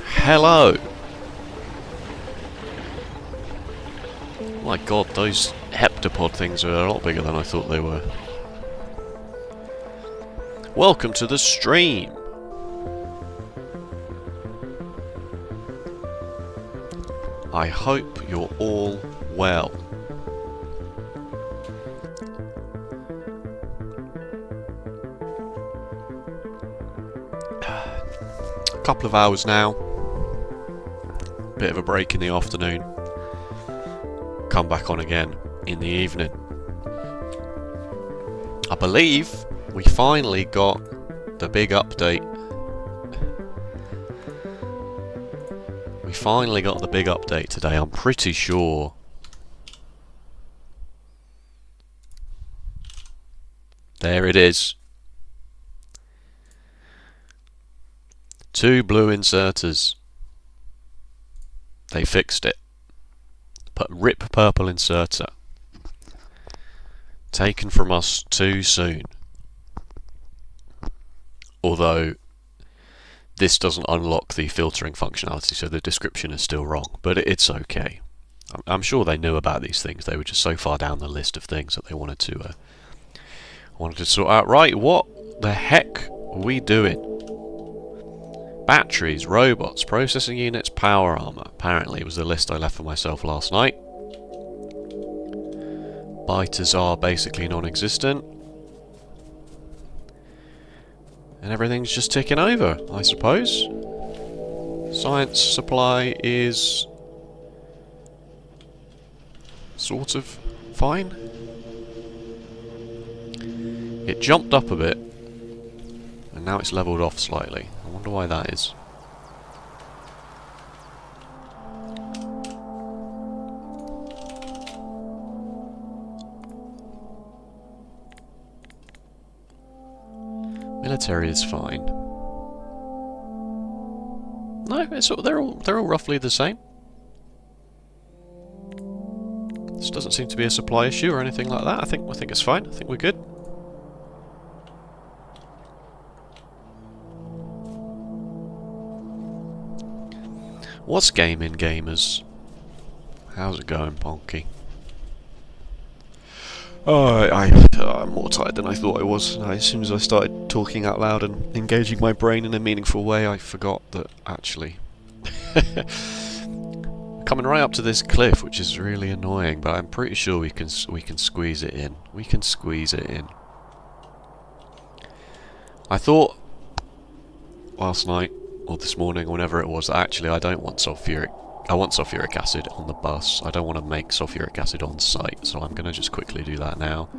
Hello! My god, those heptapod things are a lot bigger than I thought they were. Welcome to the stream! I hope you're all well. A couple of hours now. Bit of a break in the afternoon. Come back on again in the evening. I believe we finally got the big update. We finally got the big update today, I'm pretty sure. There it is. 2 blue inserters. They fixed it. RIP purple inserter. Taken from us too soon. Although this doesn't unlock the filtering functionality, so the description is still wrong, but it's okay. I'm sure they knew about these things. They were just so far down the list of things that they wanted to sort out. Right, what the heck are we doing? Batteries, robots, processing units, power armor. Apparently it was the list I left for myself last night. Biters are basically non-existent. And everything's just ticking over, I suppose. Science supply is sort of fine. It jumped up a bit, and now it's leveled off slightly. I wonder why that is. Military is fine. No, they're all roughly the same. This doesn't seem to be a supply issue or anything like that. I think it's fine. I think we're good. What's gaming, gamers? How's it going, Ponky? Oh, I'm more tired than I thought I was. As soon as I started talking out loud and engaging my brain in a meaningful way, I forgot that actually... Coming right up to this cliff, which is really annoying, but I'm pretty sure we can squeeze it in. We can squeeze it in. I thought last night, or this morning, or whenever it was, that actually I don't want sulfuric... I want sulfuric acid on the bus. I don't want to make sulfuric acid on site, so I'm going to just quickly do that now.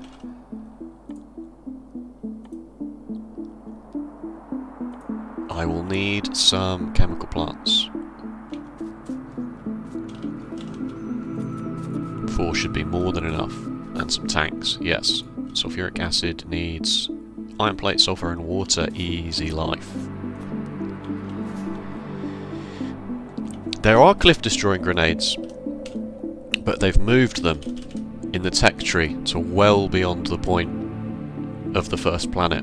I will need some chemical plants. 4 should be more than enough. And some tanks, yes. Sulfuric acid needs iron plate, sulfur and water, easy life. There are cliff-destroying grenades, but they've moved them in the tech tree to well beyond the point of the first planet.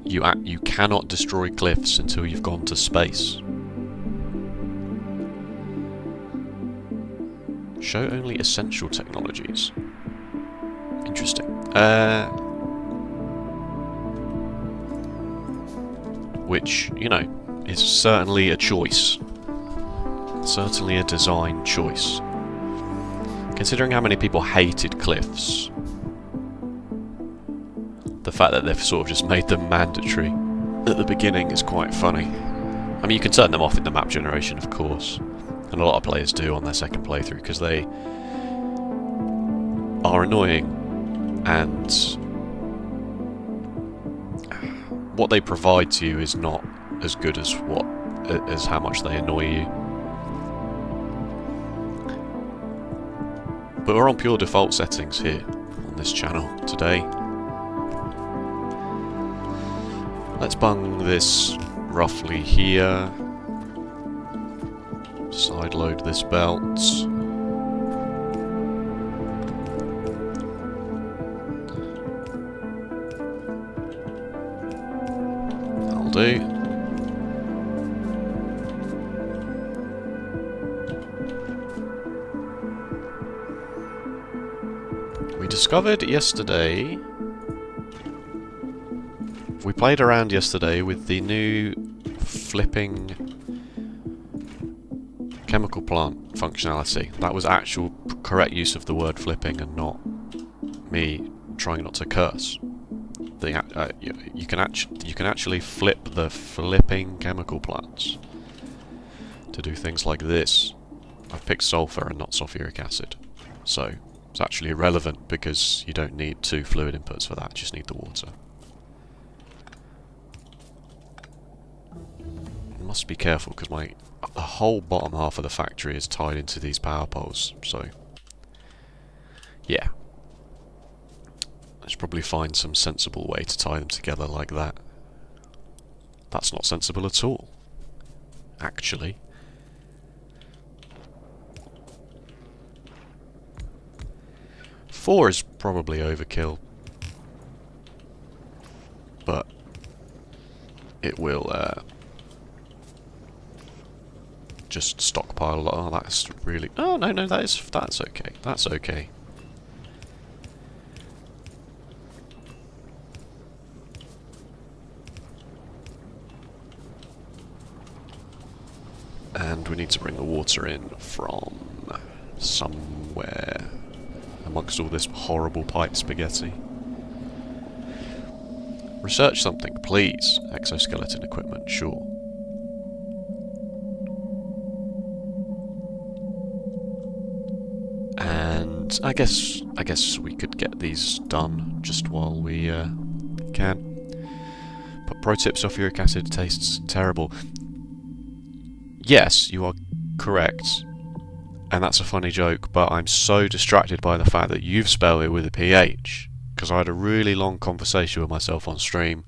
You cannot destroy cliffs until you've gone to space. Show only essential technologies. Interesting. Which, you know, is certainly a choice. Certainly a design choice. Considering how many people hated cliffs, the fact that they've sort of just made them mandatory at the beginning is quite funny. I mean, you can turn them off in the map generation, of course, and a lot of players do on their second playthrough, because they are annoying, and what they provide to you is not as good as how much they annoy you. But we're on pure default settings here on this channel today. Let's bung this roughly here. Sideload this belt. do. We discovered yesterday... We played around yesterday with the new flipping chemical plant functionality. That was actual correct use of the word flipping and not me trying not to curse. You can actually flip the flipping chemical plants to do things like this. I've picked sulfur and not sulfuric acid, so it's actually irrelevant because you don't need 2 fluid inputs for that, you just need the water. I must be careful because the whole bottom half of the factory is tied into these power poles, so yeah. I should probably find some sensible way to tie them together like that. That's not sensible at all, actually. Four is probably overkill, but it will just stockpile a lot. Oh, that's really... Oh, no, that's okay. That's okay. And we need to bring the water in from somewhere amongst all this horrible pipe spaghetti. Research something, please. Exoskeleton equipment, sure. And I guess we could get these done just while we can. But pro tip: sulfuric acid tastes terrible. Yes, you are correct. And that's a funny joke, but I'm so distracted by the fact that you've spelled it with a PH. Because I had a really long conversation with myself on stream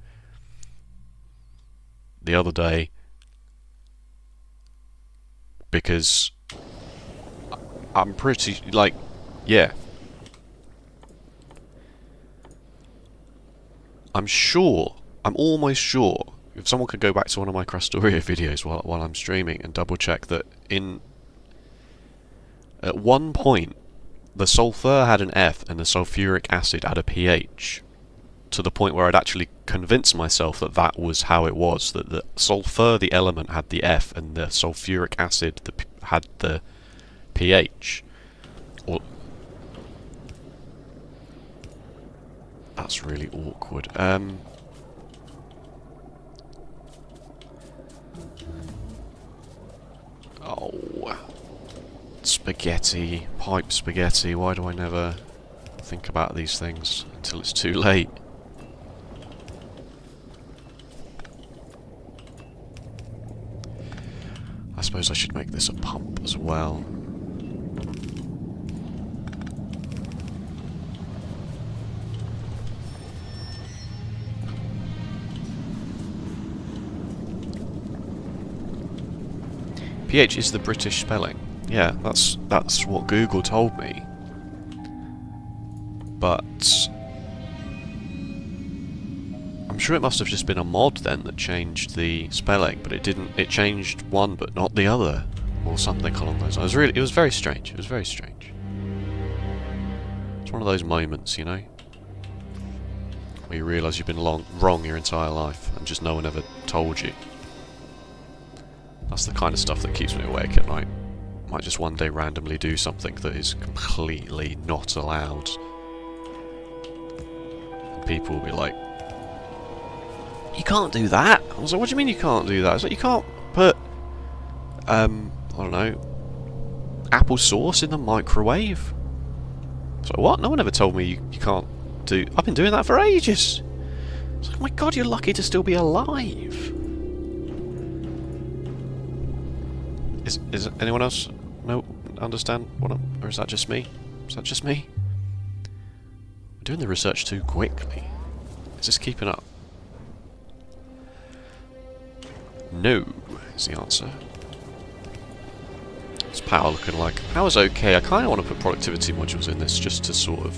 the other day. Because I'm pretty, like, yeah. I'm almost sure, if someone could go back to one of my Crastoria videos while I'm streaming and double check that at one point the sulfur had an F and the sulfuric acid had a pH, to the point where I'd actually convinced myself that that was how it was, that the sulfur, the element, had the F and the sulfuric acid had the pH. That's really awkward. Oh, spaghetti, pipe spaghetti. Why do I never think about these things until it's too late? I suppose I should make this a pump as well. PH is the British spelling. Yeah, that's what Google told me. But I'm sure it must have just been a mod then that changed the spelling, but it didn't. It changed one but not the other, or something along those lines. It was very strange. It was very strange. It's one of those moments, you know, where you realise you've been wrong your entire life and just no one ever told you. That's the kind of stuff that keeps me awake at night. Might just one day randomly do something that is completely not allowed. And people will be like, "You can't do that." I was like, "What do you mean you can't do that?" It's like, you can't put, I don't know, apple sauce in the microwave. It's like, what? No one ever told me you can't do... I've been doing that for ages. It's like, oh my god, you're lucky to still be alive. Is anyone else understand what or is that just me? Is that just me? I'm doing the research too quickly. Is this keeping up? No, is the answer. What's power looking like? Power's okay. I kind of want to put productivity modules in this just to sort of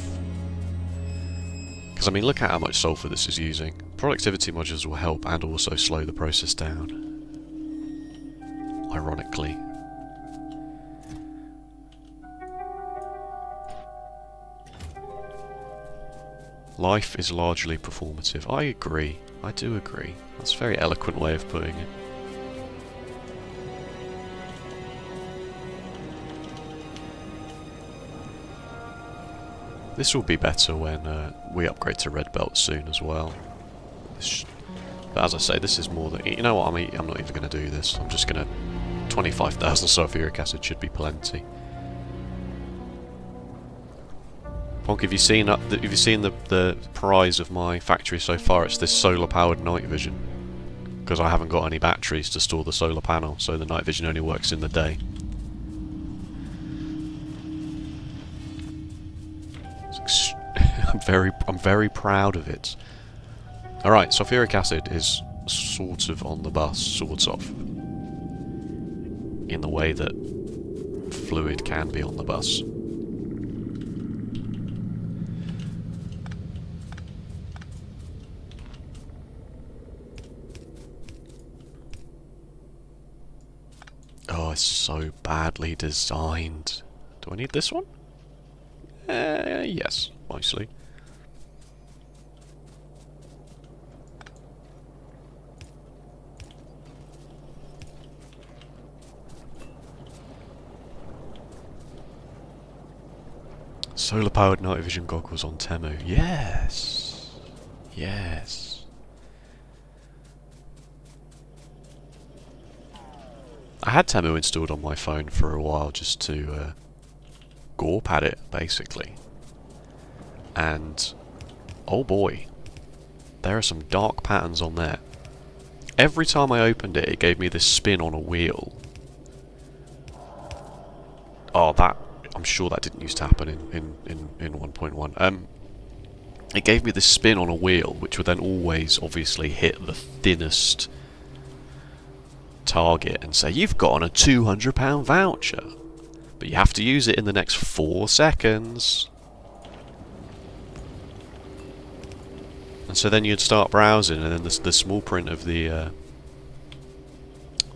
Because I mean, look at how much sulfur this is using. Productivity modules will help and also slow the process down. Ironically. Life is largely performative. I agree. I do agree. That's a very eloquent way of putting it. This will be better when we upgrade to red belt soon as well. But as I say, this is more than... You know what, I'm not even going to do this. I'm just going to... 25,000 sulfuric acid should be plenty. Ponk, have you seen the prize of my factory so far? It's this solar-powered night vision. Because I haven't got any batteries to store the solar panel, so the night vision only works in the day. I'm very proud of it. Alright, sulfuric acid is sort of on the bus, sort of. In the way that fluid can be on the bus. Oh, it's so badly designed. Do I need this one? Yes, mostly. Solar-powered night vision goggles on Temu. Yes! Yes. I had Temu installed on my phone for a while just to gawp at it, basically. And, oh boy, there are some dark patterns on there. Every time I opened it, it gave me this spin on a wheel. Oh, that... I'm sure that didn't used to happen in 1.1. It gave me this spin on a wheel, which would then always, obviously, hit the thinnest target and say, you've got a £200 voucher. But you have to use it in the next 4 seconds. And so then you'd start browsing, and then the small print of the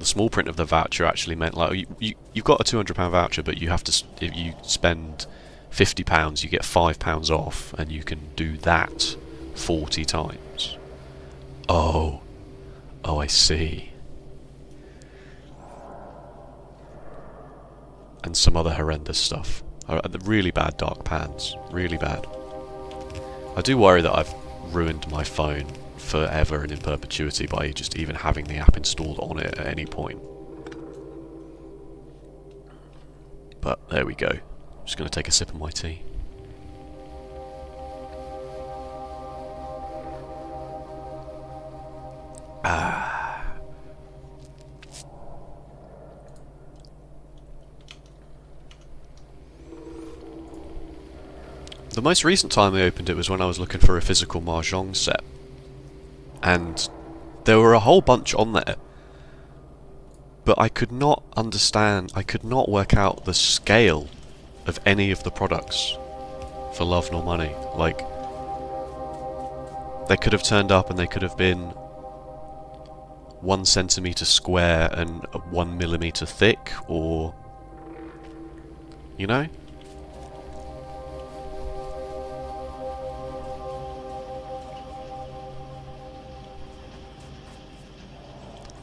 small print of the voucher actually meant like you've got a £200 voucher, but you have to, if you spend £50, you get £5 off, and you can do that 40 times. Oh, I see. And some other horrendous stuff. Really bad dark pans. Really bad. I do worry that I've ruined my phone forever and in perpetuity by just even having the app installed on it at any point. But there we go. I'm just going to take a sip of my tea. The most recent time I opened it was when I was looking for a physical Mahjong set. And there were a whole bunch on there. But I could not understand, I could not work out the scale of any of the products for love nor money. Like, they could have turned up and they could have been 1 centimetre square and 1 millimetre thick, or... you know?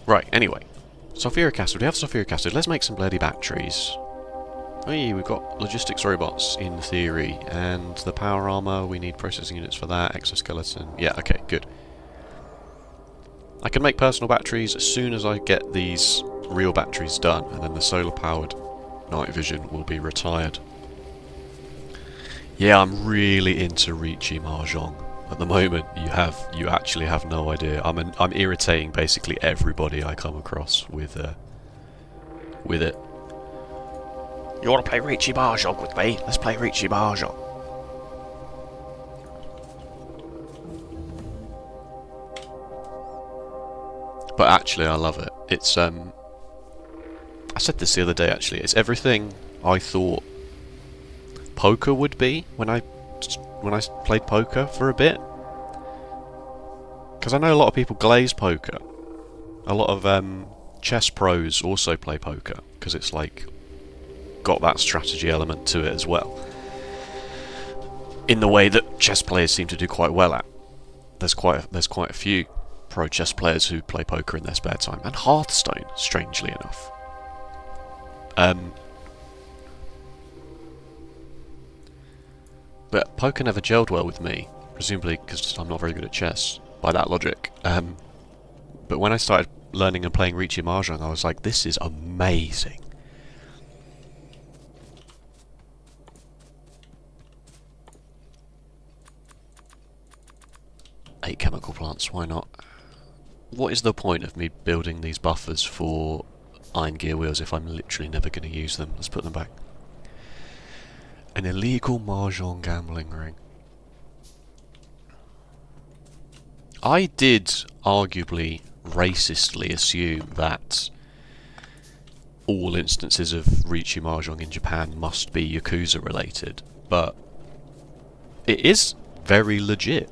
Right, anyway. Sulfuric acid. We have sulfuric acid. Let's make some bloody batteries. Hey, we've got logistics robots in theory. And the power armor, we need processing units for that. Exoskeleton. Yeah, okay, good. I can make personal batteries as soon as I get these real batteries done. And then the solar-powered night vision will be retired. Yeah, I'm really into Ricci Mahjong. At the moment, you actually have no idea. I'm irritating basically everybody I come across with it. You want to play Ricci Mahjong with me? Let's play Ricci Mahjong. But actually, I love it. It's I said this the other day. Actually, it's everything I thought poker would be when I played poker for a bit. Because I know a lot of people glaze poker. A lot of chess pros also play poker, because it's like got that strategy element to it as well. In the way that chess players seem to do quite well at. There's quite a few pro chess players who play poker in their spare time, and Hearthstone, strangely enough. But poker never gelled well with me, presumably because I'm not very good at chess, by that logic. But when I started learning and playing Riichi Mahjong, I was like, this is amazing. Eight chemical plants, why not? What is the point of me building these buffers for iron gear wheels if I'm literally never going to use them? Let's put them back. An illegal Mahjong gambling ring. I did arguably racistly assume that all instances of Riichi Mahjong in Japan must be Yakuza related, but it is very legit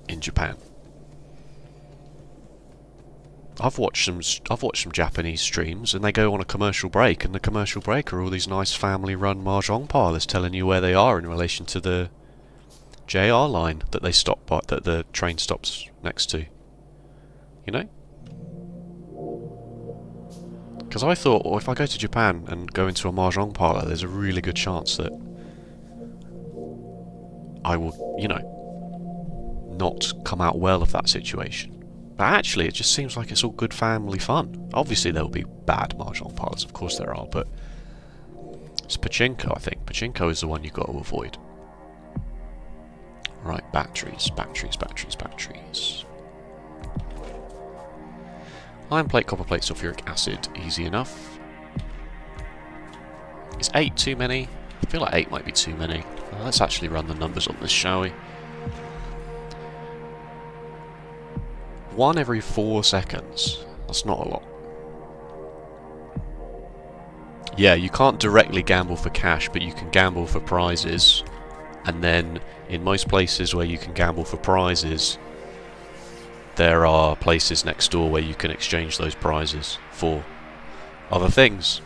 in Japan. I've watched some Japanese streams, and they go on a commercial break, and the commercial break are all these nice family-run mahjong parlours telling you where they are in relation to the JR line that they stop by, that the train stops next to. You know? Because I thought, well, if I go to Japan and go into a mahjong parlour, there's a really good chance that I will, you know, not come out well of that situation. But actually, it just seems like it's all good family fun. Obviously, there will be bad mahjong parlours, of course there are, but it's pachinko, I think. Pachinko is the one you've got to avoid. Right, batteries. Iron plate, copper plate, sulfuric acid, easy enough. Is 8 too many? I feel like 8 might be too many. Let's actually run the numbers on this, shall we? 1 every 4 seconds. That's not a lot. Yeah, you can't directly gamble for cash, but you can gamble for prizes. And then, in most places where you can gamble for prizes, there are places next door where you can exchange those prizes for other things.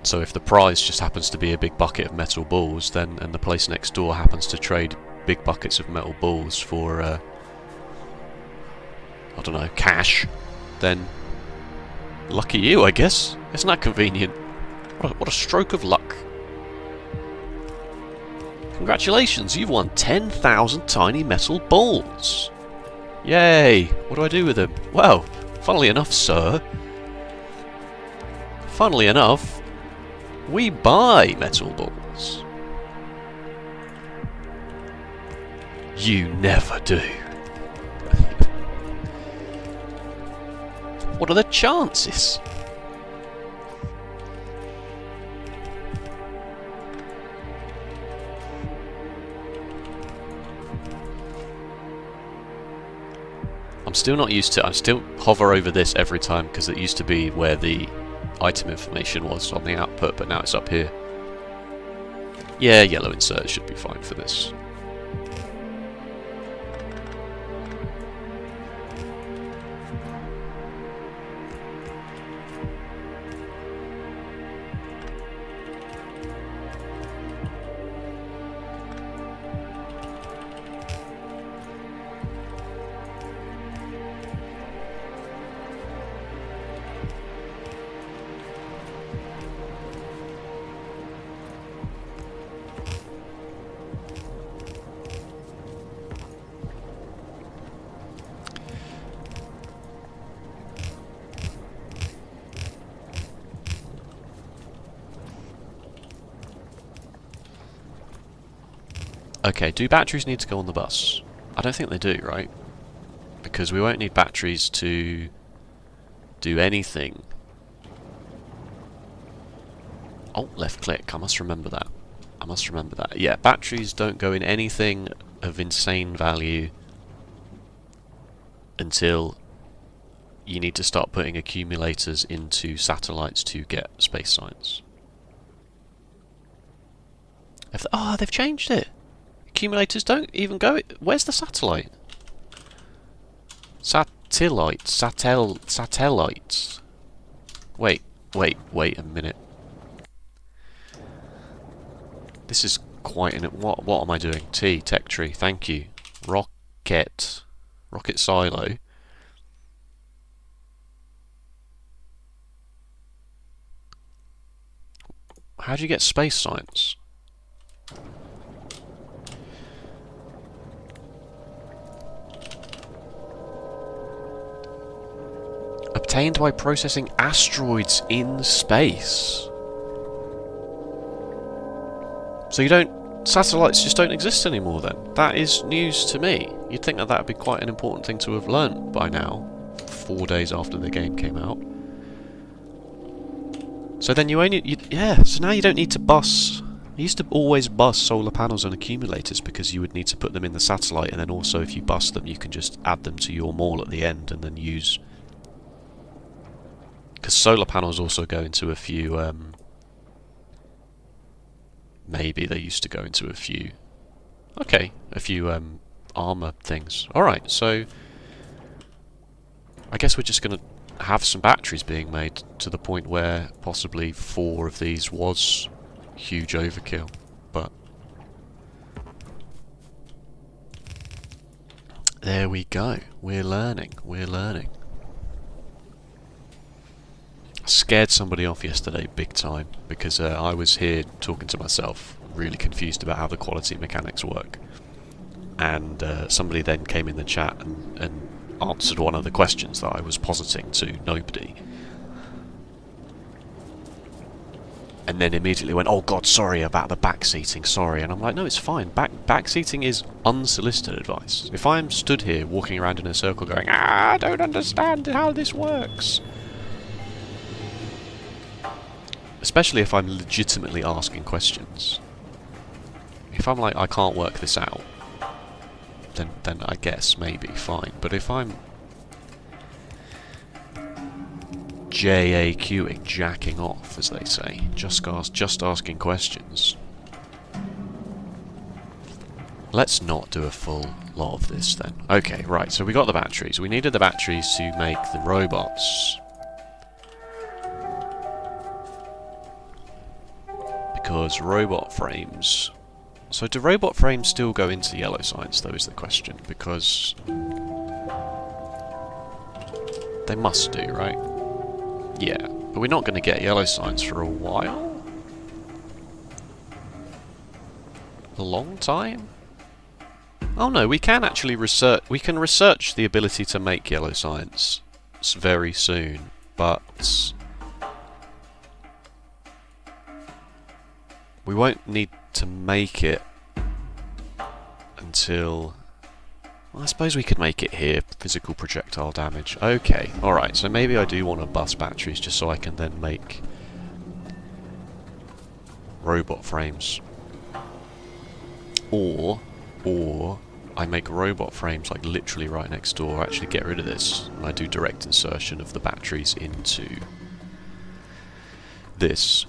So if the prize just happens to be a big bucket of metal balls, then and the place next door happens to trade big buckets of metal balls for, I don't know, cash, then lucky you, I guess. Isn't that convenient? What a stroke of luck. Congratulations, you've won 10,000 tiny metal balls. Yay! What do I do with them? Well, funnily enough, sir, we buy metal balls. You never do. What are the chances? I'm still not used to it. I still hover over this every time because it used to be where the item information was on the output, but now it's up here. Yeah, yellow insert should be fine for this. Okay, do batteries need to go on the bus? I don't think they do, right? Because we won't need batteries to do anything. Oh, left click. I must remember that. Yeah, batteries don't go in anything of insane value until you need to start putting accumulators into satellites to get space science. Oh, they've changed it! accumulators don't even go... Where's the satellite? Satellites. Wait a minute. This is quite an... What am I doing? Tech tree, thank you. Rocket silo. How do you get space science? Obtained by processing asteroids in space. So you don't... Satellites just don't exist anymore then? That is news to me. You'd think that would be quite an important thing to have learnt by now. 4 days after the game came out. So then you only... so now you don't need to bus... I used to always bus solar panels and accumulators because you would need to put them in the satellite, and then also if you bus them you can just add them to your mall at the end and then use... Because solar panels also go into a few... maybe they used to go into a few... Okay, a few armour things. Alright, so... I guess we're just going to have some batteries being made to the point where possibly 4 of these was huge overkill, but there we go. We're learning. Scared somebody off yesterday big time because I was here talking to myself, really confused about how the quality mechanics work, and somebody then came in the chat and answered one of the questions that I was positing to nobody, and then immediately went, "Oh God, sorry about the backseating, sorry." And I'm like, no, it's fine. Backseating is unsolicited advice. If I'm stood here walking around in a circle going, I don't understand how this works, especially if I'm legitimately asking questions. If I'm like, I can't work this out, then I guess maybe fine. But if I'm JAQing, jacking off, as they say, just asking questions, let's not do a full lot of this then. Okay, right, so we got the batteries. We needed the batteries to make the robots, because robot frames... So do robot frames still go into yellow science, though, is the question, because they must do, right? Yeah, but we're not going to get yellow science for a while? A long time? Oh no, we can actually research... We can research the ability to make yellow science very soon, but we won't need to make it until... Well, I suppose we could make it here. Physical projectile damage. Okay, alright, so maybe I do want to bust batteries just so I can then make robot frames. Or I make robot frames like literally right next door. Actually get rid of this and I do direct insertion of the batteries into this.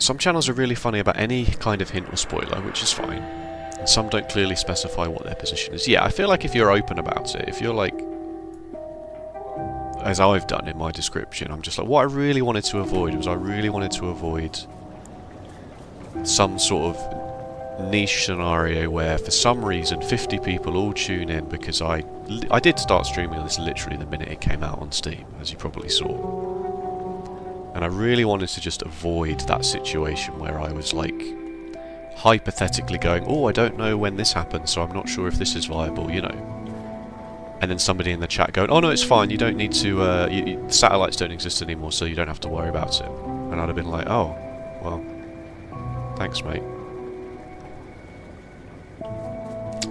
Some channels are really funny about any kind of hint or spoiler, which is fine. And some don't clearly specify what their position is. Yeah, I feel like if you're open about it, if you're like, as I've done in my description, I'm just like, what I really wanted to avoid was some sort of niche scenario where for some reason 50 people all tune in, because I did start streaming this literally the minute it came out on Steam, as you probably saw. And I really wanted to just avoid that situation where I was like hypothetically going, oh, I don't know when this happens, so I'm not sure if this is viable, you know. And then somebody in the chat going, oh no, it's fine, you don't need to, satellites don't exist anymore, so you don't have to worry about it. And I'd have been like, oh, well, thanks mate.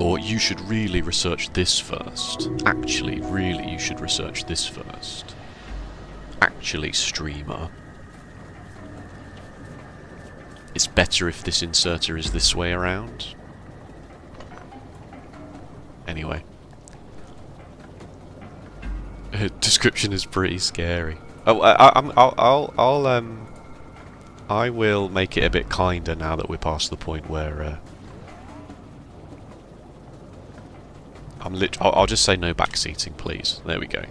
Or you should really research this first. Actually, really, you should research this first. Actually, streamer, it's better if this inserter is this way around. Anyway. Description is pretty scary. Oh, I will make it a bit kinder now that we're past the point where I'll just say no backseating, please. There we go.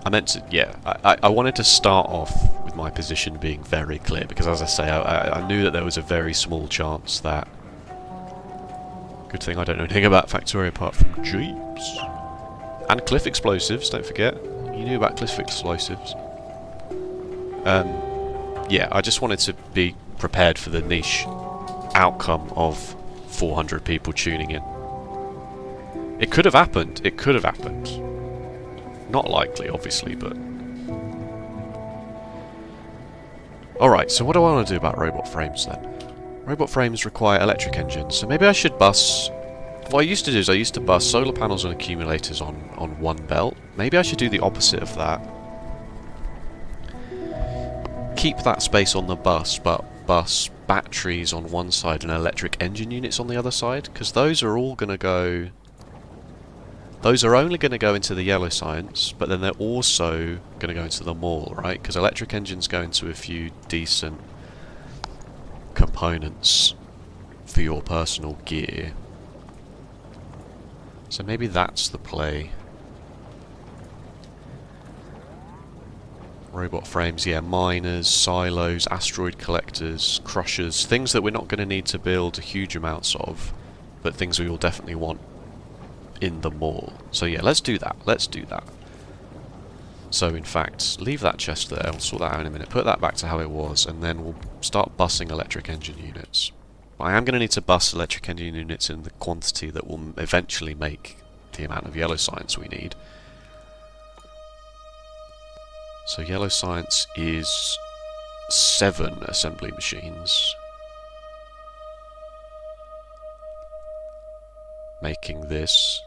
I meant to, yeah, I wanted to start off with my position being very clear, because as I say, I knew that there was a very small chance that... Good thing I don't know anything about Factorio apart from Jeeps. And cliff explosives, don't forget. You knew about cliff explosives. Yeah, I just wanted to be prepared for the niche outcome of 400 people tuning in. It could have happened. It could have happened. Not likely, obviously, but... Alright, so what do I want to do about robot frames, then? Robot frames require electric engines, so maybe I should bus... What I used to do is I used to bus solar panels and accumulators on one belt. Maybe I should do the opposite of that. Keep that space on the bus, but bus batteries on one side and electric engine units on the other side, because those are all going to go... Those are only going to go into the yellow science, but then they're also going to go into the mall, right? Because electric engines go into a few decent components for your personal gear. So maybe that's the play. Robot frames, yeah, miners, silos, asteroid collectors, crushers, things that we're not going to need to build huge amounts of, but things we will definitely want in the mall. So yeah, let's do that. Let's do that. So in fact, leave that chest there. We'll sort that out in a minute. Put that back to how it was, and then we'll start bussing electric engine units. I am going to need to bus electric engine units in the quantity that will eventually make the amount of yellow science we need. So yellow science is 7 assembly machines. Making this...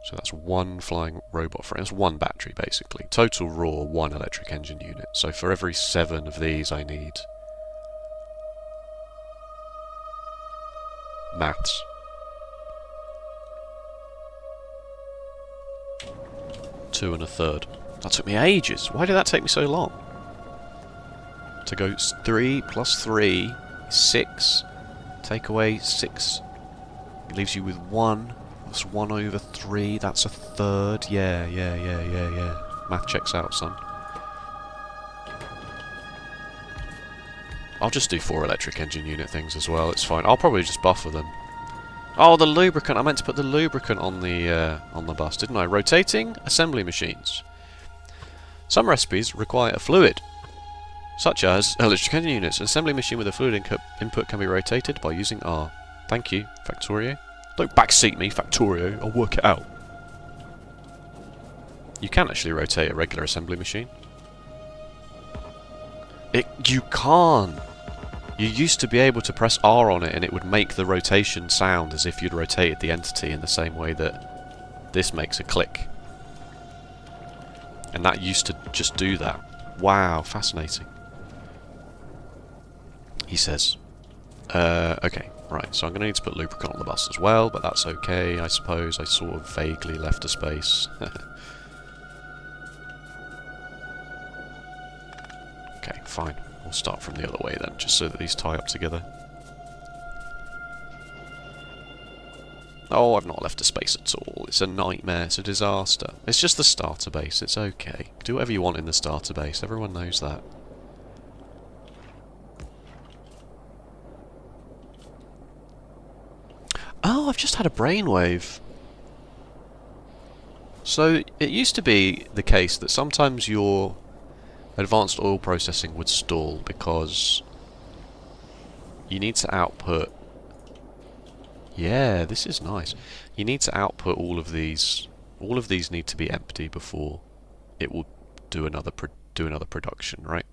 So that's 1 flying robot frame. That's 1 battery, basically. Total raw, 1 electric engine unit. So for every 7 of these I need... Maths. Two and a third. That took me ages. Why did that take me so long? To go 3 plus 3, 6. Take away 6. Leaves you with 1. That's 1 over 3. That's a third. Yeah. Math checks out, son. I'll just do 4 electric engine unit things as well. It's fine. I'll probably just buffer them. Oh, the lubricant! I meant to put the lubricant on the bus, didn't I? Rotating assembly machines. Some recipes require a fluid, such as electric engine units. An assembly machine with a fluid input can be rotated by using R. Thank you, Factorio. Don't backseat me, Factorio. I'll work it out. You can actually rotate a regular assembly machine. You can't. You used to be able to press R on it and it would make the rotation sound as if you'd rotated the entity in the same way that this makes a click. And that used to just do that. Wow, fascinating. He says. Okay, right, so I'm going to need to put lubricant on the bus as well, but that's okay, I suppose. I sort of vaguely left a space. Okay, fine. We'll start from the other way then, just so that these tie up together. Oh, I've not left a space at all. It's a nightmare. It's a disaster. It's just the starter base. It's okay. Do whatever you want in the starter base. Everyone knows that. Oh, I've just had a brainwave. So, it used to be the case that sometimes your advanced oil processing would stall because you need to output... Yeah, this is nice. You need to output all of these. All of these need to be empty before it will do another production, right?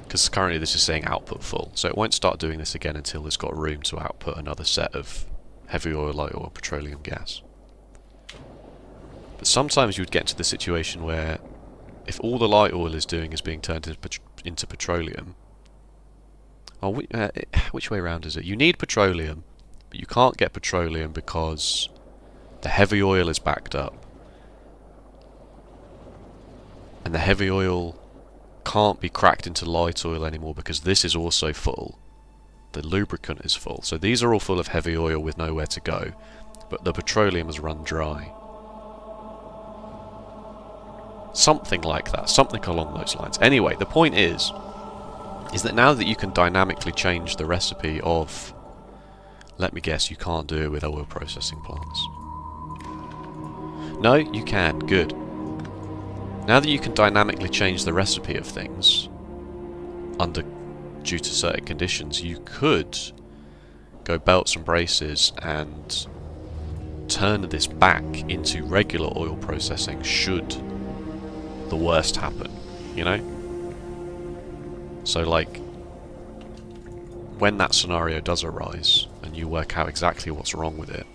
Because currently this is saying output full, so it won't start doing this again until it's got room to output another set of heavy oil, light oil, petroleum gas. But sometimes you would get to the situation where if all the light oil is doing is being turned into petroleum... Oh, which way around is it? You need petroleum, but you can't get petroleum because the heavy oil is backed up. And the heavy oil can't be cracked into light oil anymore because this is also full. The lubricant is full. So these are all full of heavy oil with nowhere to go, but the petroleum has run dry. Something like that, something along those lines. Anyway, the point is that now that you can dynamically change the recipe of, let me guess, you can't do it with oil processing plants. No, you can, good. Now that you can dynamically change the recipe of things, due to certain conditions, you could go belts and braces and turn this back into regular oil processing should the worst happen, you know? So like, when that scenario does arise and you work out exactly what's wrong with it,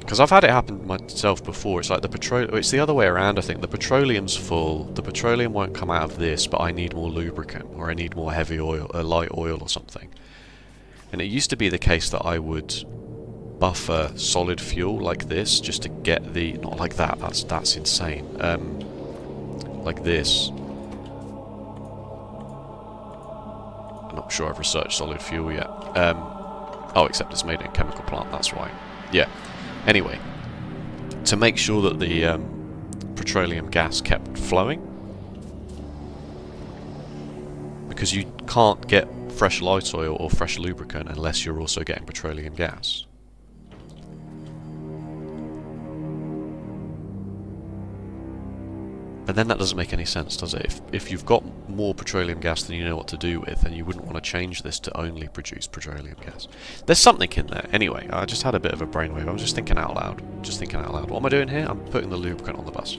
because I've had it happen myself before. It's like it's the other way around, I think. The petroleum's full, the petroleum won't come out of this, but I need more lubricant, or I need more heavy oil, light oil or something. And it used to be the case that I would buffer solid fuel like this, just to get the... not like that, that's insane. Like this. I'm not sure I've researched solid fuel yet. Oh, except it's made in a chemical plant, that's why. Yeah. Anyway, to make sure that the petroleum gas kept flowing, because you can't get fresh light oil or fresh lubricant unless you're also getting petroleum gas. But then that doesn't make any sense, does it? If you've got more petroleum gas than you know what to do with, then you wouldn't want to change this to only produce petroleum gas. There's something in there. Anyway, I just had a bit of a brainwave. I was just thinking out loud. Just thinking out loud. What am I doing here? I'm putting the lubricant on the bus.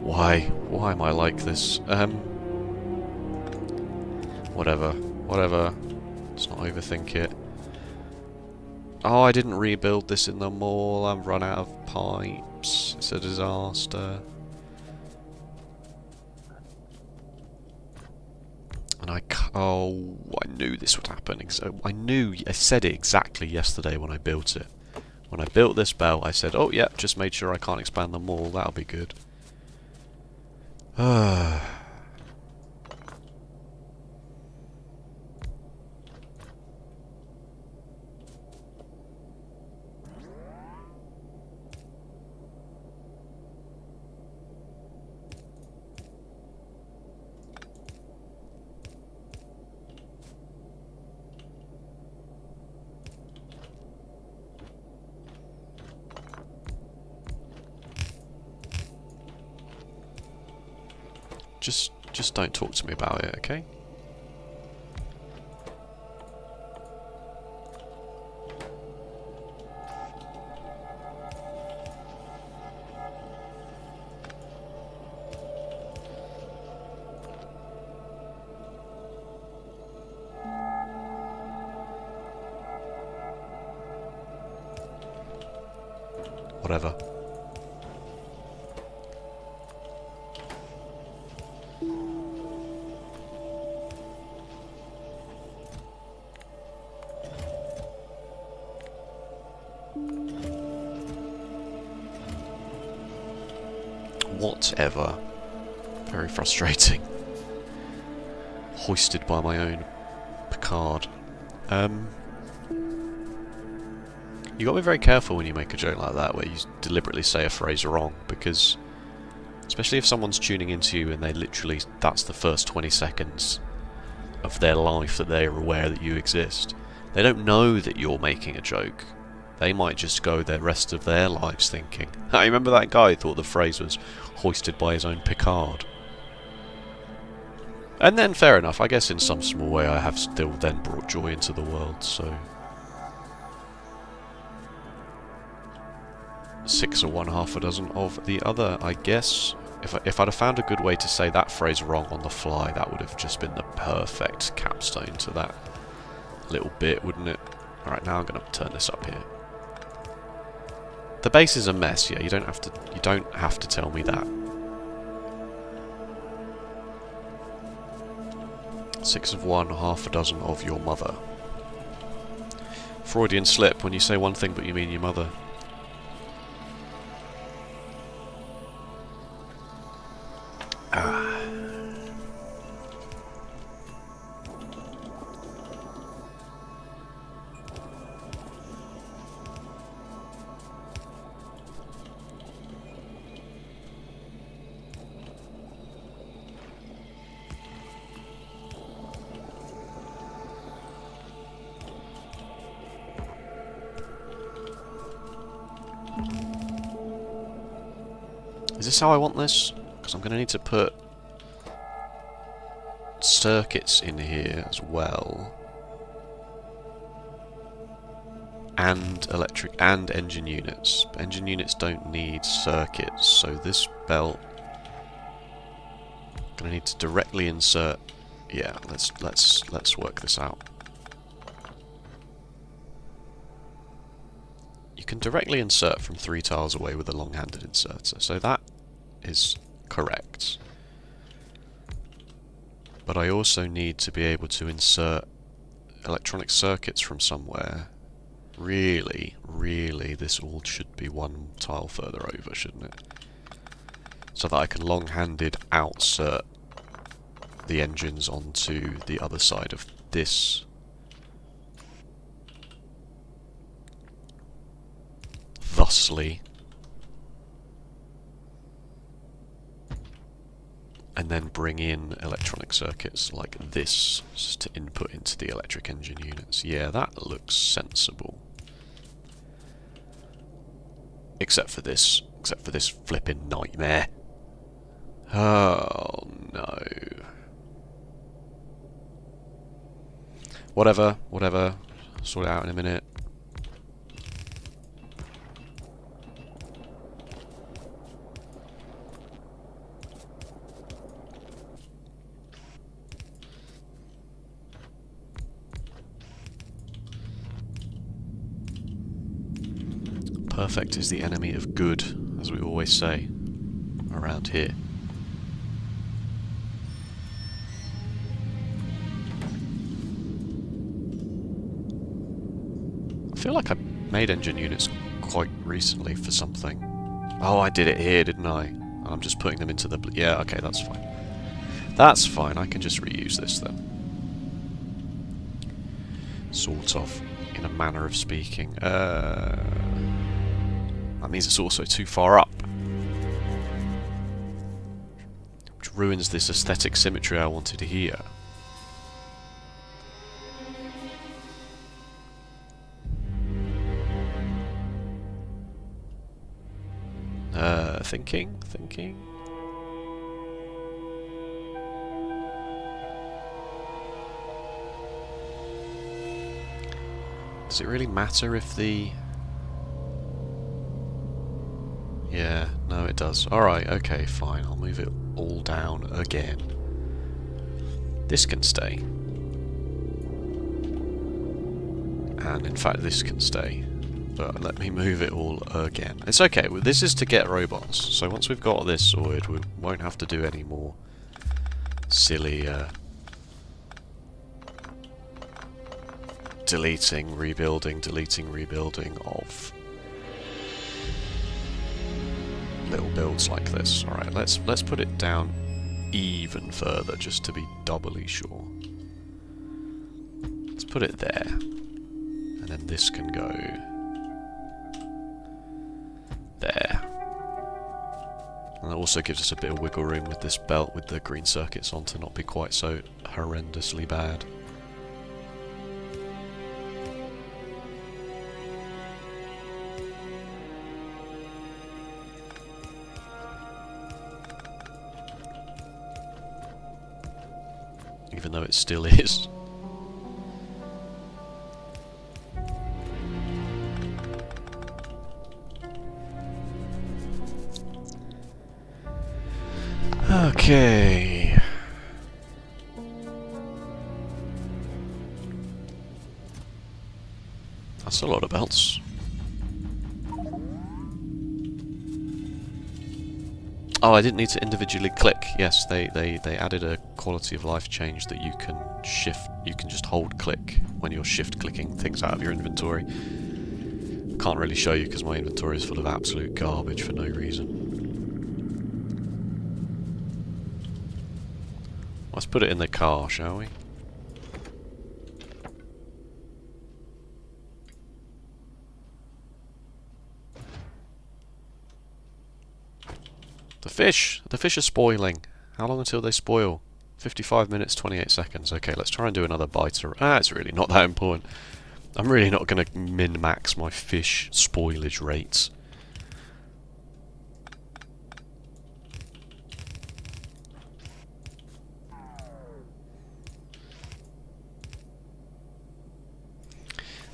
Why? Why am I like this? Whatever. Whatever. Let's not overthink it. Oh, I didn't rebuild this in the mall. I've run out of pipes. It's a disaster. And oh, I knew this would happen. I said it exactly yesterday when I built it. When I built this belt, I said, oh yeah, just made sure I can't expand the mall. That'll be good. Just don't talk to me about it, okay? Whatever. Whatever. Very frustrating. Hoisted by my own Picard. You gotta be very careful when you make a joke like that, where you deliberately say a phrase wrong, because especially if someone's tuning into you and they literally, that's the first 20 seconds of their life that they are aware that you exist. They don't know that you're making a joke. They might just go the rest of their lives thinking, I remember that guy who thought the phrase was hoisted by his own Picard. And then, fair enough, I guess in some small way I have still then brought joy into the world, so... 6 of one, half a dozen of the other, I guess. If I'd have found a good way to say that phrase wrong on the fly, that would have just been the perfect capstone to that little bit, wouldn't it? Alright, now I'm going to turn this up here. The base is a mess, yeah, you don't have to tell me that. 6 of one, half a dozen of your mother. Freudian slip when you say one thing but you mean your mother. Is this how I want this? Because I'm going to need to put circuits in here as well. And electric and engine units. But engine units don't need circuits, so this belt I'm going to need to directly insert. Yeah, let's work this out. You can directly insert from 3 tiles away with a long-handed inserter, so that is correct. But I also need to be able to insert electronic circuits from somewhere. Really, this all should be 1 tile further over, shouldn't it? So that I can long-handed outsert the engines onto the other side of this. Thusly. And then bring in electronic circuits like this to input into the electric engine units. Yeah, that looks sensible. Except for this flipping nightmare. Oh no. Whatever. Sort it out in a minute. Perfect is the enemy of good, as we always say around here. I feel like I made engine units quite recently for something. Oh, I did it here, didn't I? I'm just putting them into the... Yeah, okay, that's fine. That's fine, I can just reuse this then. Sort of, in a manner of speaking. That means it's also too far up. Which ruins this aesthetic symmetry I wanted here. Thinking. Does it really matter if the... Yeah, no it does. Alright, okay, fine. I'll move it all down again. This can stay. And in fact this can stay. But let me move it all again. It's okay, this is to get robots. So once we've got this sorted, we won't have to do any more silly deleting, rebuilding of little builds like this. Alright, let's put it down even further just to be doubly sure. Let's put it there. And then this can go there. And that also gives us a bit of wiggle room with this belt with the green circuits on to not be quite so horrendously bad. Even though it still is. Okay. That's a lot of belts. Oh, I didn't need to individually click. Yes, they added a quality of life change that you can shift. You can just hold click when you're shift clicking things out of your inventory. Can't really show you because my inventory is full of absolute garbage for no reason. Let's put it in the car, shall we? The fish are spoiling. How long until they spoil? 55 minutes, 28 seconds. Okay, let's try and do another biter. It's really not that important. I'm really not going to min-max my fish spoilage rates.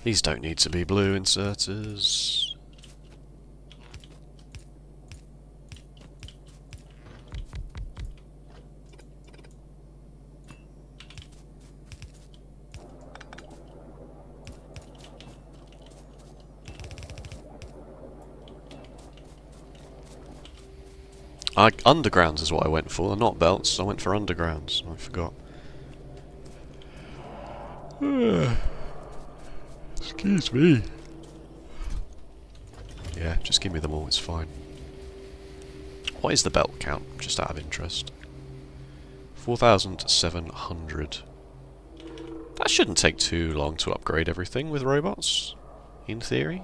These don't need to be blue inserters. Undergrounds is what I went for, not belts. I went for undergrounds. I forgot. Excuse me. Yeah, just give me them all, it's fine. What is the belt count, just out of interest? 4,700. That shouldn't take too long to upgrade everything with robots, in theory.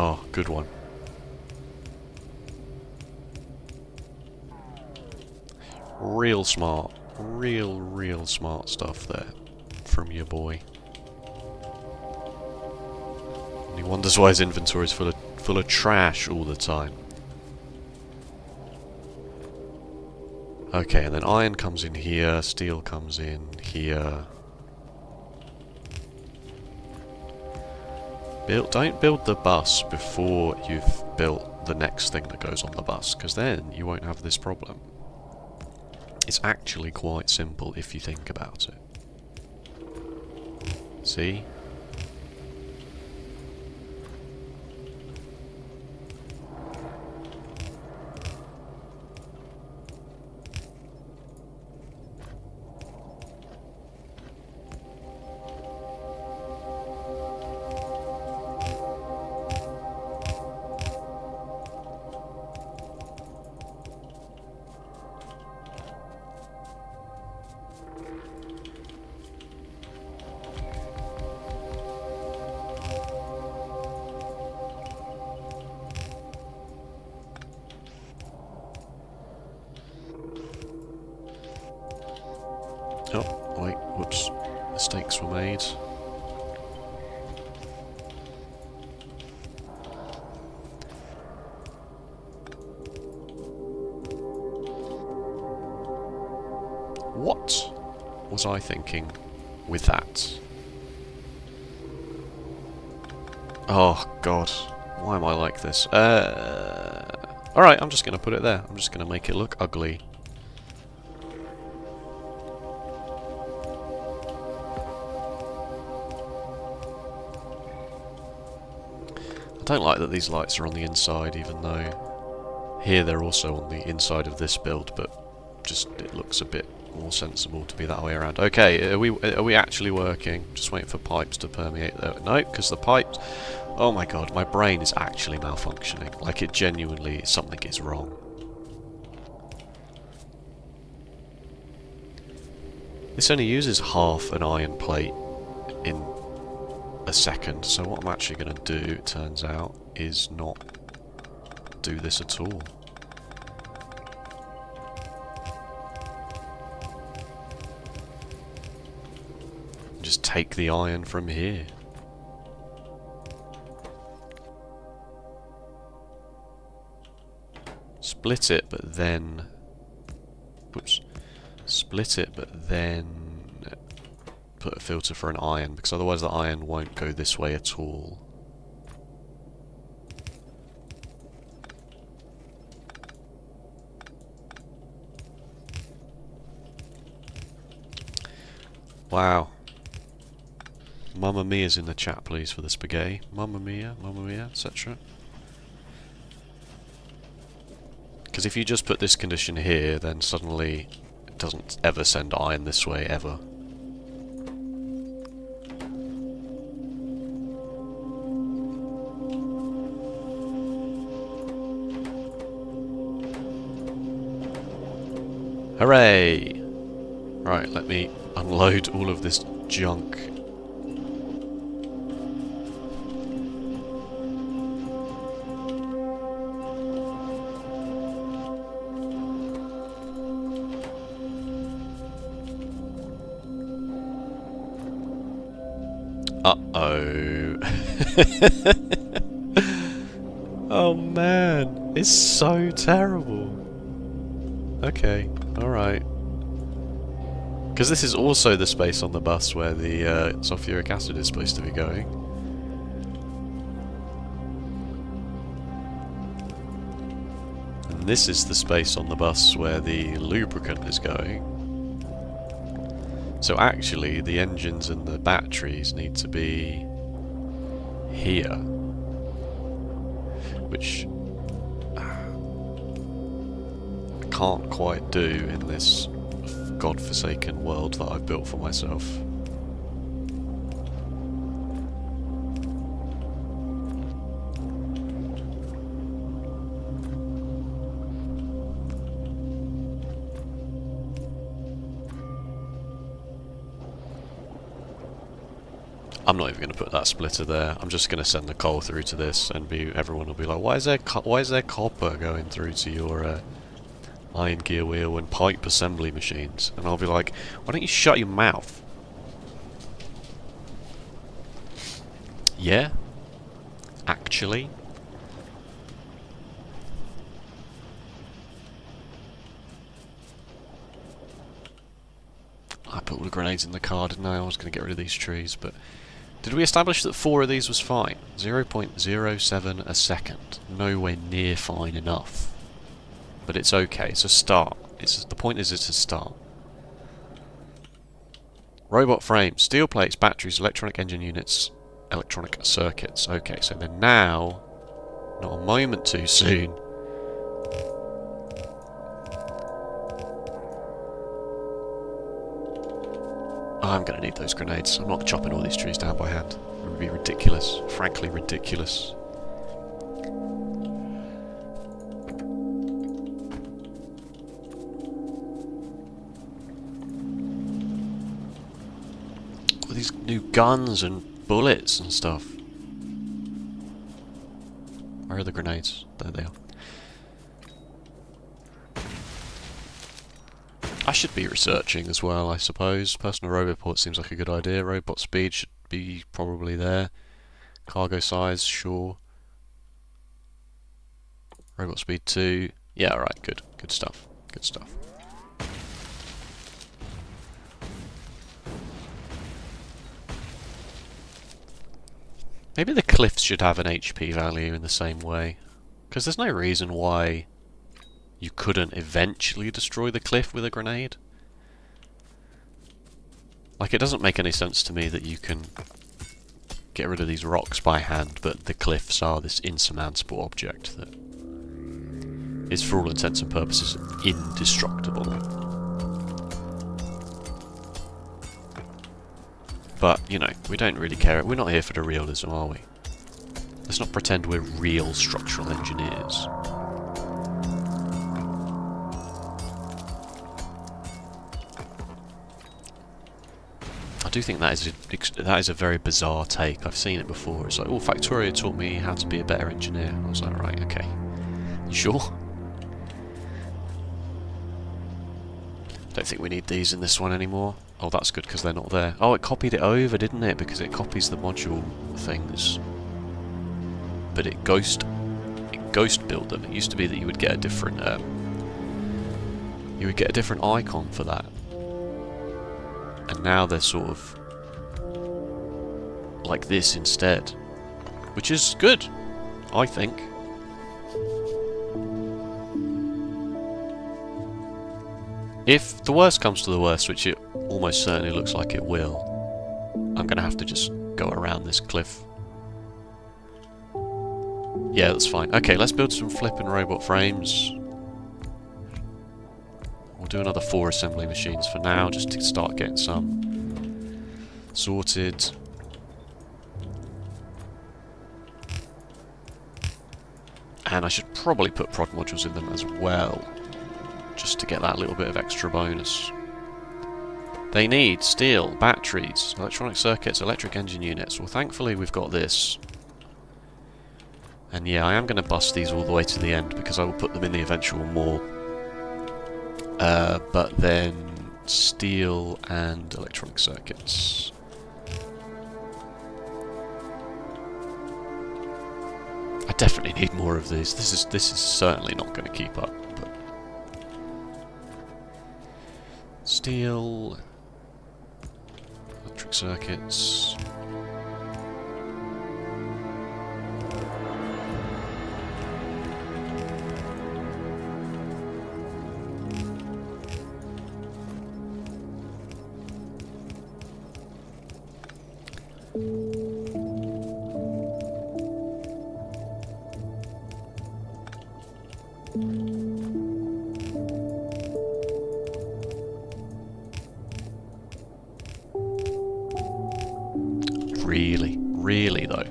Oh, good one. Real smart. Real smart stuff there from your boy. And he wonders why his inventory is full of trash all the time. Okay, and then iron comes in here, steel comes in here. Don't build the bus before you've built the next thing that goes on the bus, because then you won't have this problem. It's actually quite simple if you think about it. See? Oh, wait, whoops. Mistakes were made. What was I thinking with that? Oh, God. Why am I like this? Alright, I'm just going to put it there. I'm just going to make it look ugly. I don't like that these lights are on the inside, even though here they're also on the inside of this build, but just it looks a bit more sensible to be that way around. Okay, are we actually working? Just waiting for pipes to permeate there. No, because the pipes... Oh my god, my brain is actually malfunctioning. Like, it genuinely, something is wrong. This only uses half an iron plate in a second, so what I'm actually going to do, it turns out, is not do this at all. Just take the iron from here. Split it, but then... Oops. Split it, but then... put a filter for an iron, because otherwise the iron won't go this way at all. Wow. Mamma Mia's in the chat, please, for the spaghetti. Mamma Mia, etc. Because if you just put this condition here, then suddenly it doesn't ever send iron this way, ever. Hooray! Right, let me unload all of this junk. Uh-oh. Oh man, it's so terrible. Okay, alright. Because this is also the space on the bus where the sulfuric acid is supposed to be going. And this is the space on the bus where the lubricant is going. So actually, the engines and the batteries need to be here. Which I can't quite do in this godforsaken world that I've built for myself. I'm not even going to put that splitter there. I'm just going to send the coal through to this, and everyone will be like, why is there copper going through to your iron gear wheel and pipe assembly machines? And I'll be like, why don't you shut your mouth? Yeah? Actually? I put all the grenades in the car, didn't I? I was going to get rid of these trees, but... Did we establish that 4 of these was fine? 0.07 a second. Nowhere near fine enough. But it's okay, it's a start. The point is it's a start. Robot frames, steel plates, batteries, electronic engine units, electronic circuits. Okay, so then now, not a moment too soon, I'm going to need those grenades. I'm not chopping all these trees down by hand. It would be ridiculous. Frankly, ridiculous. All these new guns and bullets and stuff. Where are the grenades? There they are. I should be researching as well, I suppose. Personal robot port seems like a good idea. Robot speed should be probably there. Cargo size, sure. Robot speed 2. Yeah, alright, good. Good stuff. Good stuff. Maybe the cliffs should have an HP value in the same way. Because there's no reason why you couldn't eventually destroy the cliff with a grenade. Like, it doesn't make any sense to me that you can get rid of these rocks by hand, but the cliffs are this insurmountable object that is, for all intents and purposes, indestructible. But, you know, we don't really care. We're not here for the realism, are we? Let's not pretend we're real structural engineers. I do think that is a very bizarre take. I've seen it before. It's like, oh, Factorio taught me how to be a better engineer. I was like, right, okay. You sure? Don't think we need these in this one anymore. Oh, that's good because they're not there. Oh, it copied it over, didn't it? Because it copies the module things. But it ghost built them. It used to be that you would get a different icon for that. And now they're sort of like this instead, which is good, I think. If the worst comes to the worst, which it almost certainly looks like it will, I'm going to have to just go around this cliff. Yeah, that's fine. Okay, let's build some flipping robot frames. We'll do another 4 assembly machines for now, just to start getting some sorted. And I should probably put prod modules in them as well, just to get that little bit of extra bonus. They need steel, batteries, electronic circuits, electric engine units. Well, thankfully we've got this. And yeah, I am going to bust these all the way to the end, because I will put them in the eventual mall. But then steel and electronic circuits. I definitely need more of these. This is certainly not going to keep up. But steel, electric circuits. Really though.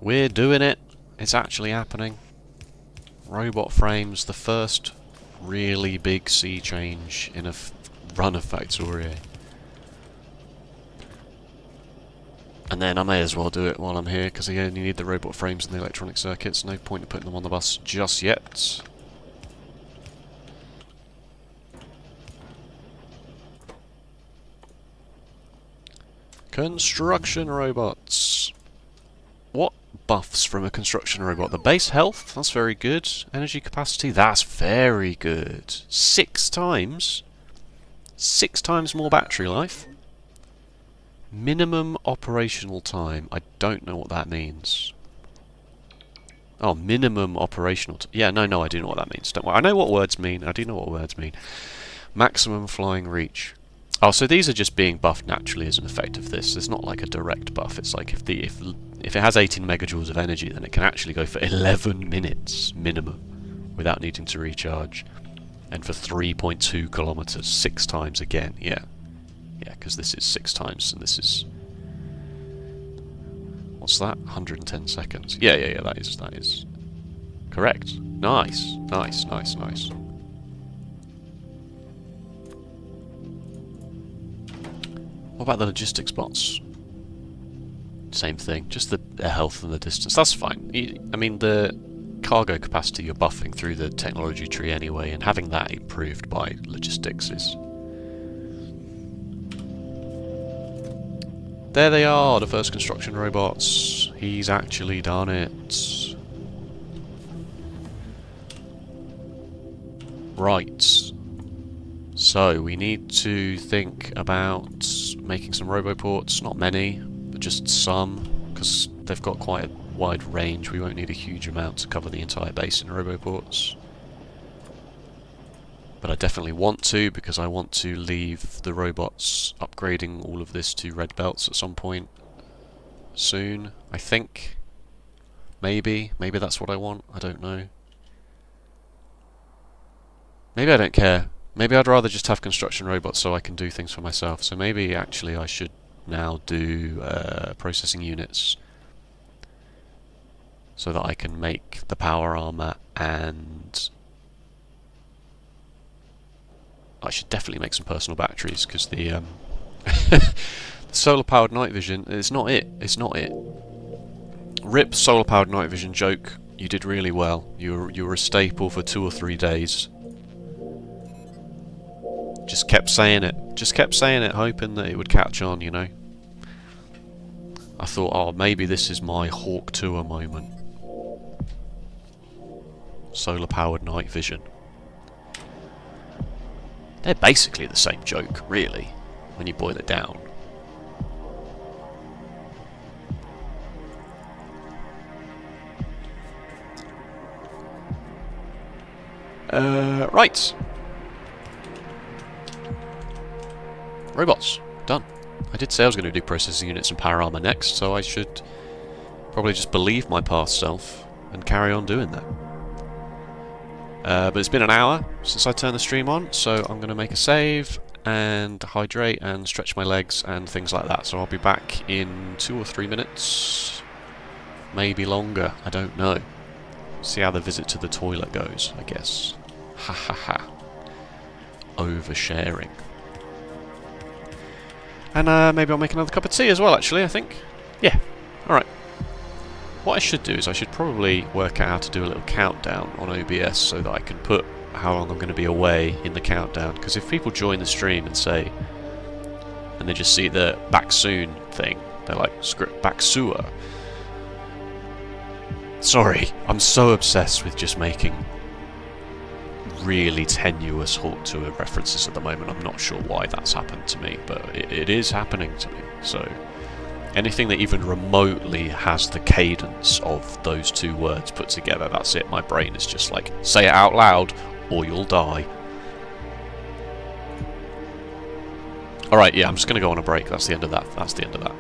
We're doing it. It's actually happening. Robot frames, the first really big sea change in a run of Factorio. And then I may as well do it while I'm here, because I only need the robot frames and the electronic circuits. No point in putting them on the bus just yet. Construction robots. What buffs from a construction robot? The base health, that's very good. Energy capacity, that's very good. 6 times? 6 times more battery life. Minimum operational time. I don't know what that means. Oh, minimum operational time. Yeah, no, I do know what that means. Don't worry. I know what words mean. I do know what words mean. Maximum flying reach. Oh, so these are just being buffed naturally as an effect of this. It's not like a direct buff. It's like if it has 18 megajoules of energy, then it can actually go for 11 minutes minimum without needing to recharge. And for 3.2 kilometers, 6 times again. Yeah. Yeah, because this is 6 times, and this is... What's that? 110 seconds. Yeah, that is correct. Nice. What about the logistics bots? Same thing, just the health and the distance. That's fine. I mean, the cargo capacity you're buffing through the technology tree anyway, and having that improved by logistics is... There they are, the first construction robots. He's actually done it. Right. So, we need to think about making some roboports. Not many, but just some, because they've got quite a wide range. We won't need a huge amount to cover the entire base in roboports. But I definitely want to, because I want to leave the robots upgrading all of this to red belts at some point soon, I think. Maybe that's what I want, I don't know. Maybe I don't care. Maybe I'd rather just have construction robots so I can do things for myself. So maybe actually I should now do processing units so that I can make the power armor, and I should definitely make some personal batteries, because the solar-powered night vision, it's not it. RIP solar-powered night vision joke. You did really well. You were a staple for 2 or 3 days. Just kept saying it, hoping that it would catch on, you know. I thought, oh, maybe this is my Hawk Tour moment. Solar-powered night vision. They're basically the same joke, really, when you boil it down. Right. Robots. Done. I did say I was going to do processing units and power armor next, so I should probably just believe my past self and carry on doing that. But it's been an hour since I turned the stream on, so I'm going to make a save and hydrate and stretch my legs and things like that. So I'll be back in 2 or 3 minutes, maybe longer, I don't know. See how the visit to the toilet goes, I guess. Ha ha ha. Oversharing. And maybe I'll make another cup of tea as well, actually, I think. Yeah, alright. What I should do is I should probably work out how to do a little countdown on OBS so that I can put how long I'm going to be away in the countdown. Because if people join the stream and say, and they just see the back soon thing, they're like, script back sewer. Sorry, I'm so obsessed with just making really tenuous Hawk Tuah references at the moment. I'm not sure why that's happened to me, but it is happening to me. So anything that even remotely has the cadence of those 2 words put together, that's it. My brain is just like, say it out loud or you'll die. Alright, yeah, I'm just going to go on a break. That's the end of that. That's the end of that.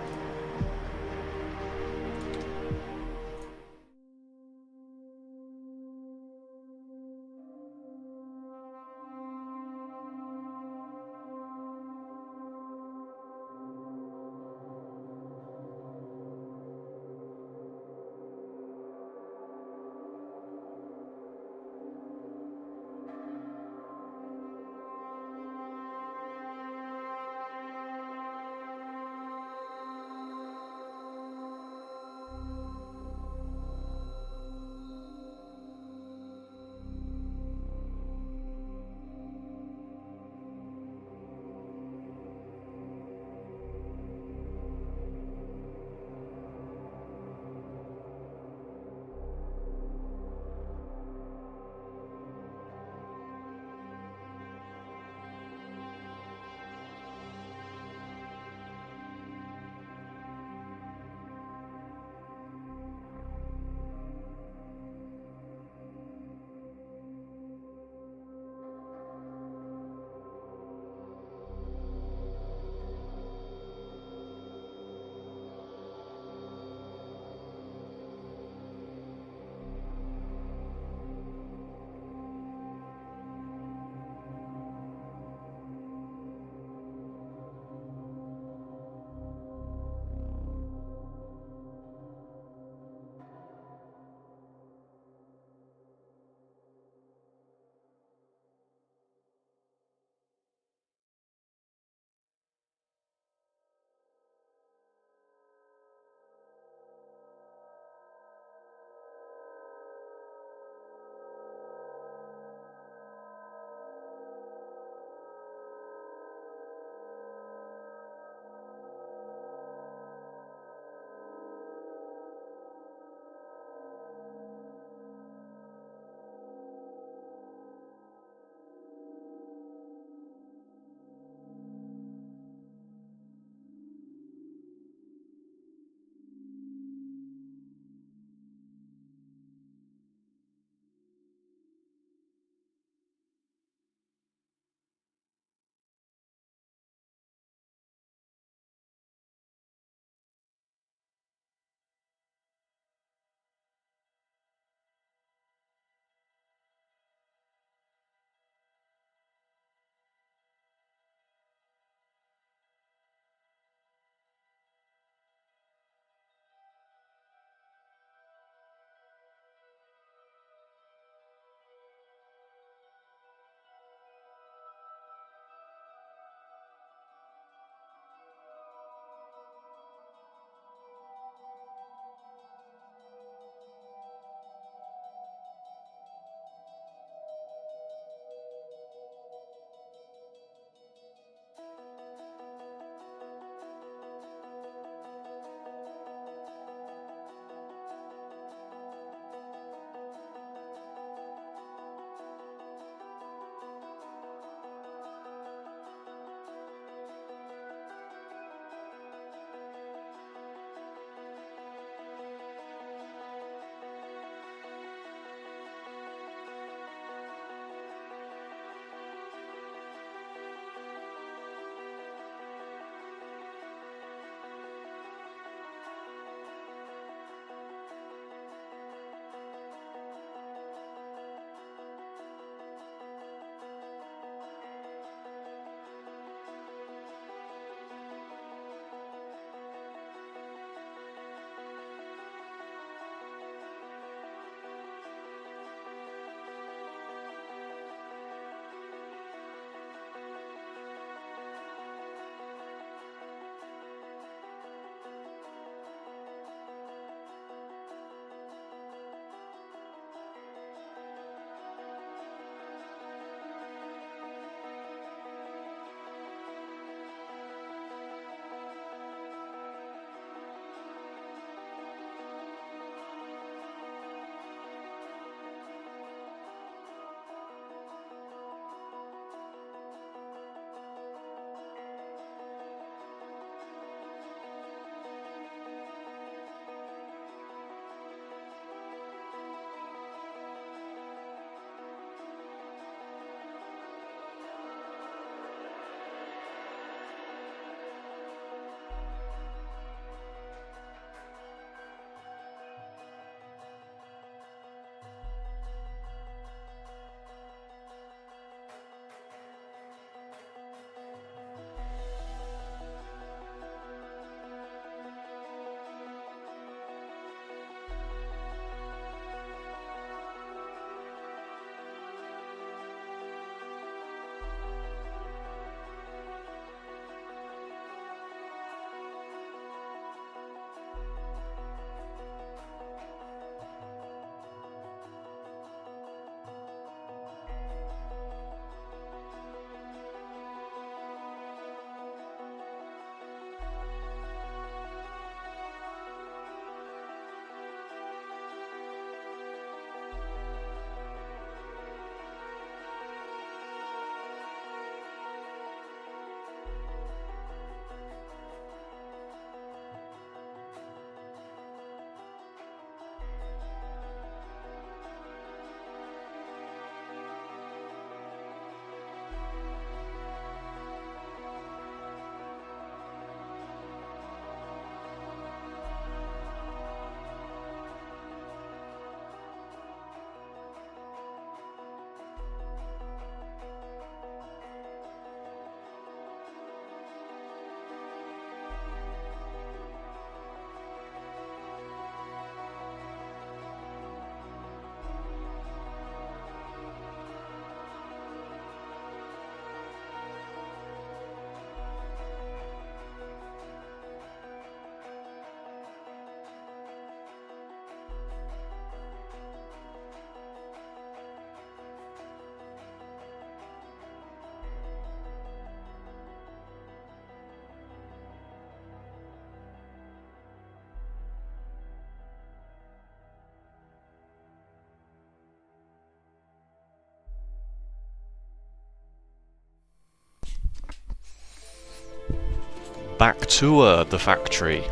back to the factory.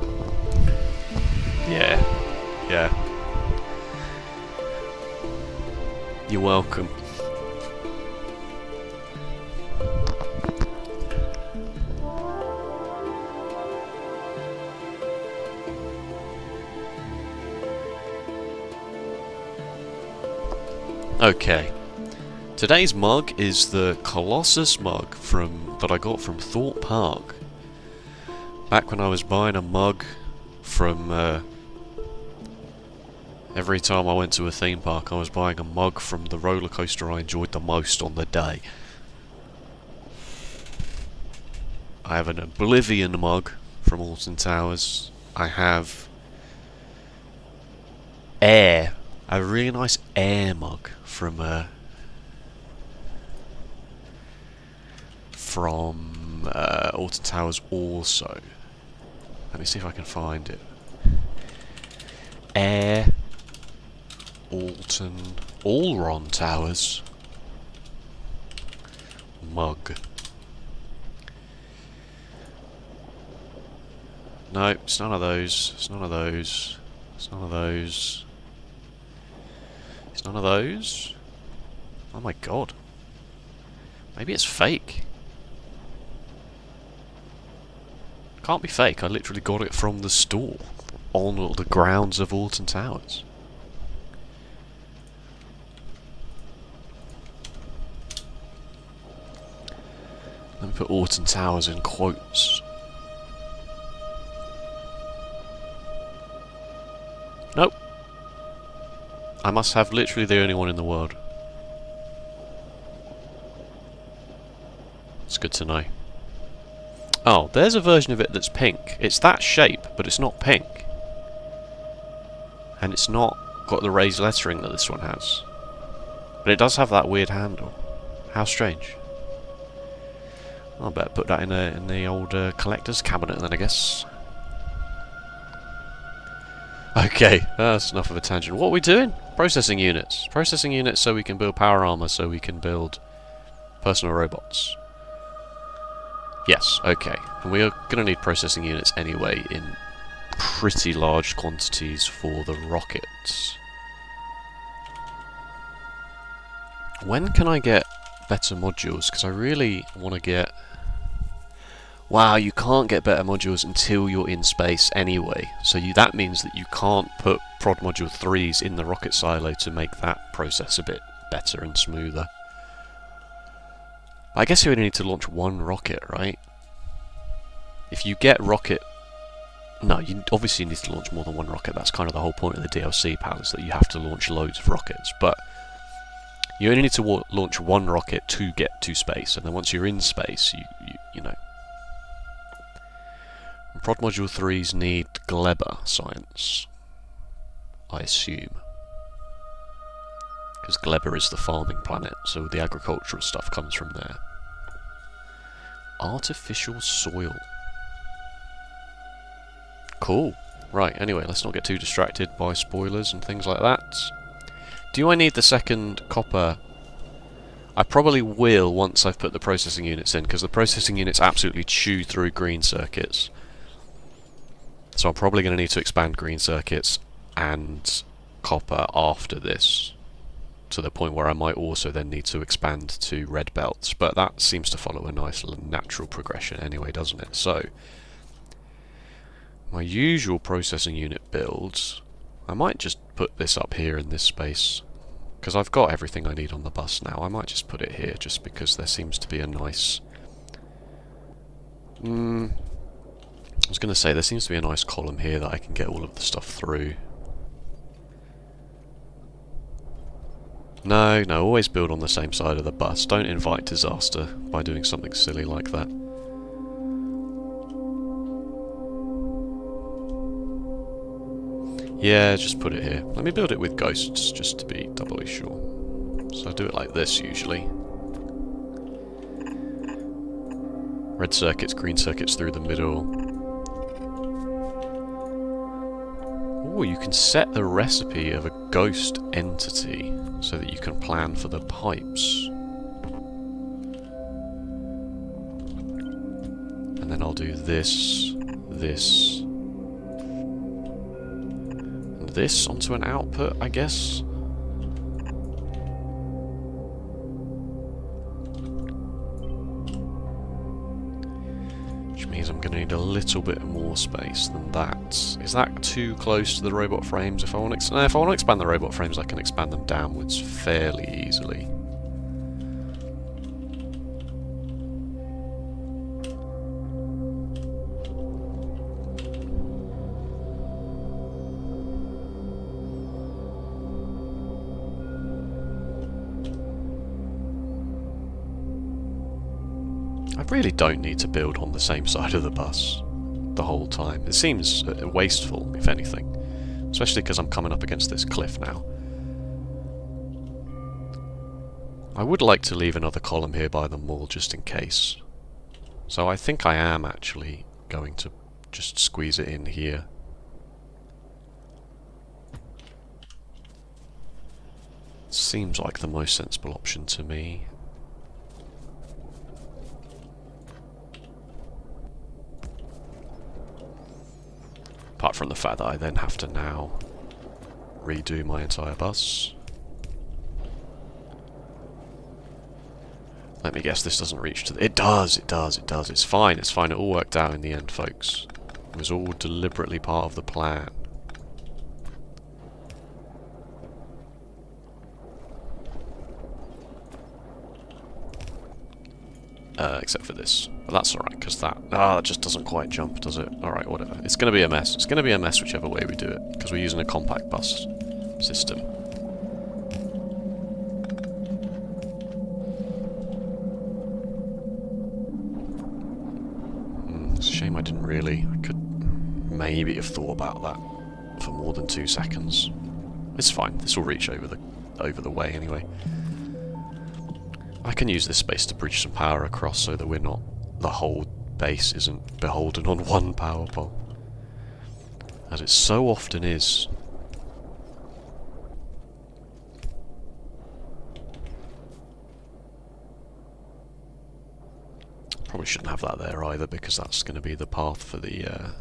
Yeah. Yeah. You're welcome. Okay. Today's mug is the Colossus mug that I got from Thorpe Park. Back when I was buying a mug from every time I went to a theme park, I was buying a mug from the roller coaster I enjoyed the most on the day. I have an Oblivion mug from Alton Towers. I have a really nice air mug from Alton Towers also. Let me see if I can find it. Air Allron Towers mug. No, it's none of those. It's none of those. It's none of those. It's none of those. Oh my god. Maybe it's fake. Can't be fake. I literally got it from the store on the grounds of Alton Towers. Let me put Alton Towers in quotes. Nope. I must have literally the only one in the world. It's good to know. Oh, there's a version of it that's pink. It's that shape, but it's not pink. And it's not got the raised lettering that this one has. But it does have that weird handle. How strange. I better put that in the old collector's cabinet then, I guess. Okay, that's enough of a tangent. What are we doing? Processing units. Processing units so we can build power armor, so we can build personal robots. Yes, okay. And we are going to need processing units anyway in pretty large quantities for the rockets. When can I get better modules? Because I really want to get... Wow, you can't get better modules until you're in space anyway. So that means that you can't put prod module 3s in the rocket silo to make that process a bit better and smoother. I guess you only need to launch one rocket, right? If you get rocket... No, you obviously need to launch more than one rocket. That's kind of the whole point of the DLC, pal, is that you have to launch loads of rockets. But you only need to launch one rocket to get to space. And then once you're in space, you know... And prod module 3s need Gleber science, I assume. Because Gleber is the farming planet, so the agricultural stuff comes from there. Artificial soil. Cool. Right, anyway, let's not get too distracted by spoilers and things like that. Do I need the second copper? I probably will once I've put the processing units in, because the processing units absolutely chew through green circuits. So I'm probably going to need to expand green circuits and copper after this, to the point where I might also then need to expand to red belts, but that seems to follow a nice natural progression anyway, doesn't it? So, my usual processing unit builds, I might just put this up here in this space, because I've got everything I need on the bus now. I might just put it here, just because there seems to be a nice... I was going to say, there seems to be a nice column here that I can get all of the stuff through. No, always build on the same side of the bus. Don't invite disaster by doing something silly like that. Yeah, just put it here. Let me build it with ghosts, just to be doubly sure. So I do it like this, usually. Red circuits, green circuits through the middle. Oh, you can set the recipe of a ghost entity so that you can plan for the pipes. And then I'll do this, this, and this onto an output, I guess. Which means I'm going to need a little bit more space than that. Is that too close to the robot frames? If I want to expand the robot frames, I can expand them downwards fairly easily. I really don't need to build on the same side of the bus the whole time. It seems wasteful, if anything. Especially because I'm coming up against this cliff now. I would like to leave another column here by the mall just in case. So I think I am actually going to just squeeze it in here. Seems like the most sensible option to me. Apart from the fact that I then have to now redo my entire bus. Let me guess this doesn't reach to the... It does, it does, it does. It's fine, it's fine. It all worked out in the end, folks. It was all deliberately part of the plan. Except for this. But that's alright, because that just doesn't quite jump, does it? Alright, whatever. It's going to be a mess. It's going to be a mess whichever way we do it, because we're using a compact bus system. It's a shame I didn't really... I could maybe have thought about that for more than 2 seconds. It's fine. This will reach over the way anyway. I can use this space to bridge some power across so that we're not... the whole base isn't beholden on one power pole. As it so often is. Probably shouldn't have that there either, because that's going to be the path for the...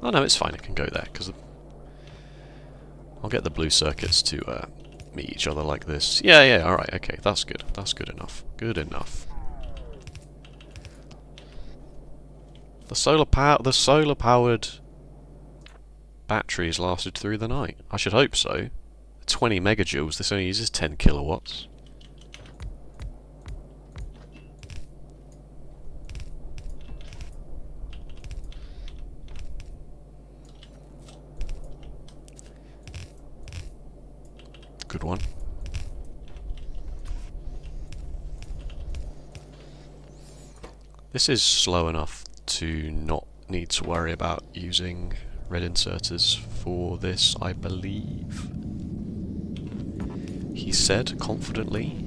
Oh no, it's fine, it can go there, because... I'll get the blue circuits to meet each other like this. Yeah, alright, okay, that's good. That's good enough. Good enough. The solar-powered batteries lasted through the night. I should hope so. 20 megajoules, this only uses 10 kilowatts. Good one. This is slow enough to not need to worry about using red inserters for this, I believe. He said confidently.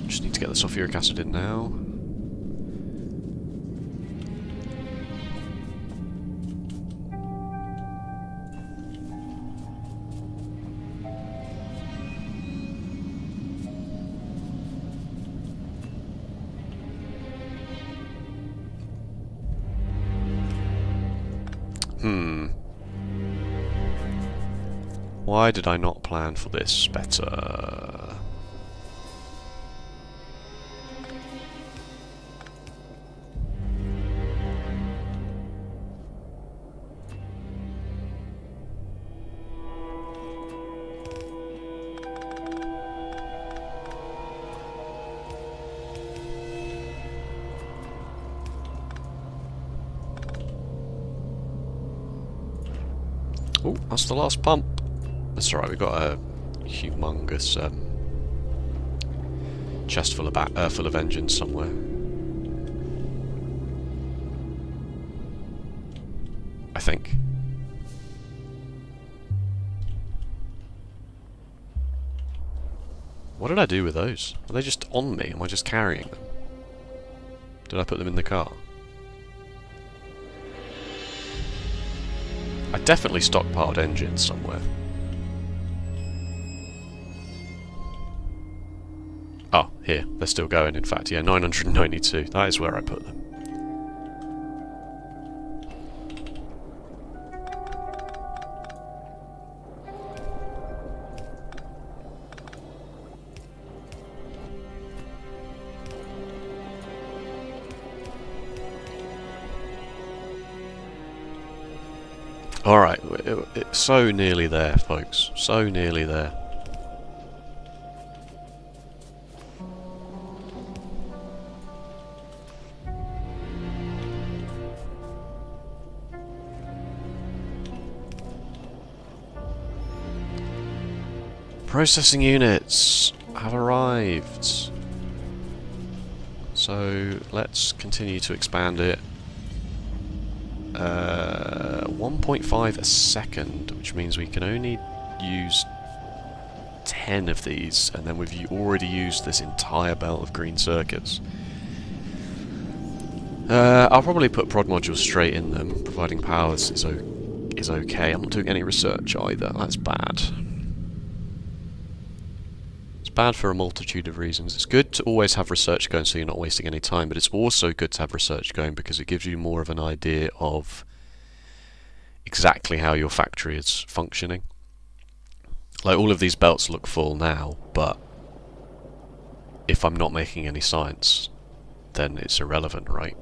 Just need to get the sulfuric acid in now. Why did I not plan for this better? Oh, that's the last pump. That's alright, we've got a humongous chest full of engines somewhere. I think. What did I do with those? Are they just on me? Am I just carrying them? Did I put them in the car? I definitely stockpiled engines somewhere. here, they're still going, in fact, yeah, 992. That is where I put them. Alright, it's so nearly there, folks. So nearly there. Processing units have arrived. So let's continue to expand it. 1.5 a second, which means we can only use 10 of these, and then we've already used this entire belt of green circuits. I'll probably put prod modules straight in them, providing power is okay. I'm not doing any research either, that's bad. It's bad for a multitude of reasons. It's good to always have research going so you're not wasting any time, but it's also good to have research going because it gives you more of an idea of exactly how your factory is functioning. Like, all of these belts look full now, but if I'm not making any science, then it's irrelevant, right?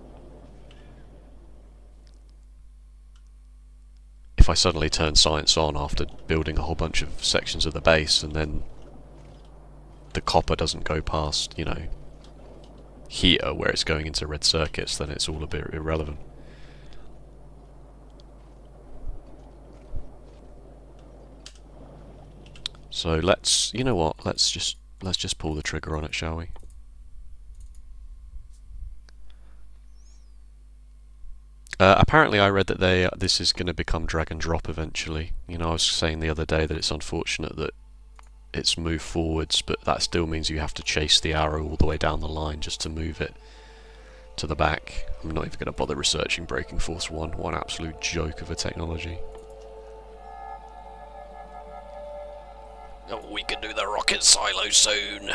If I suddenly turn science on after building a whole bunch of sections of the base and then the copper doesn't go past, you know, here where it's going into red circuits, then it's all a bit irrelevant. So let's, you know what, let's just pull the trigger on it, shall we? Apparently I read that this is going to become drag and drop eventually. You know, I was saying the other day that it's unfortunate that it's moved forwards, but that still means you have to chase the arrow all the way down the line just to move it to the back. I'm not even going to bother researching Braking Force 1. What an absolute joke of a technology. Oh, we can do the rocket silo soon.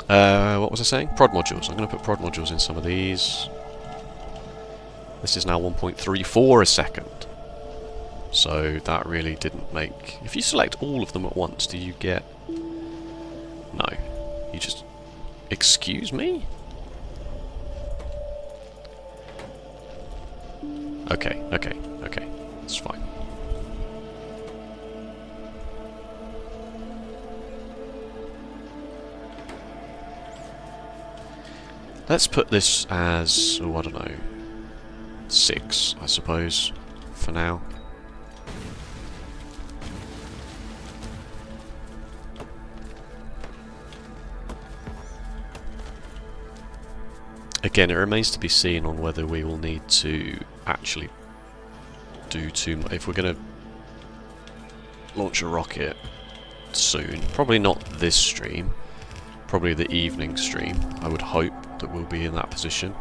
What was I saying? Prod modules. I'm going to put prod modules in some of these. This is now 1.34 a second. So that really didn't make... If you select all of them at once, do you get... No. You just... Excuse me? Okay. It's fine. Let's put this as... Oh, I don't know. 6, I suppose, for now. Again, it remains to be seen on whether we will need to actually do too much. If we're going to launch a rocket soon, probably not this stream, probably the evening stream, I would hope that we'll be in that position.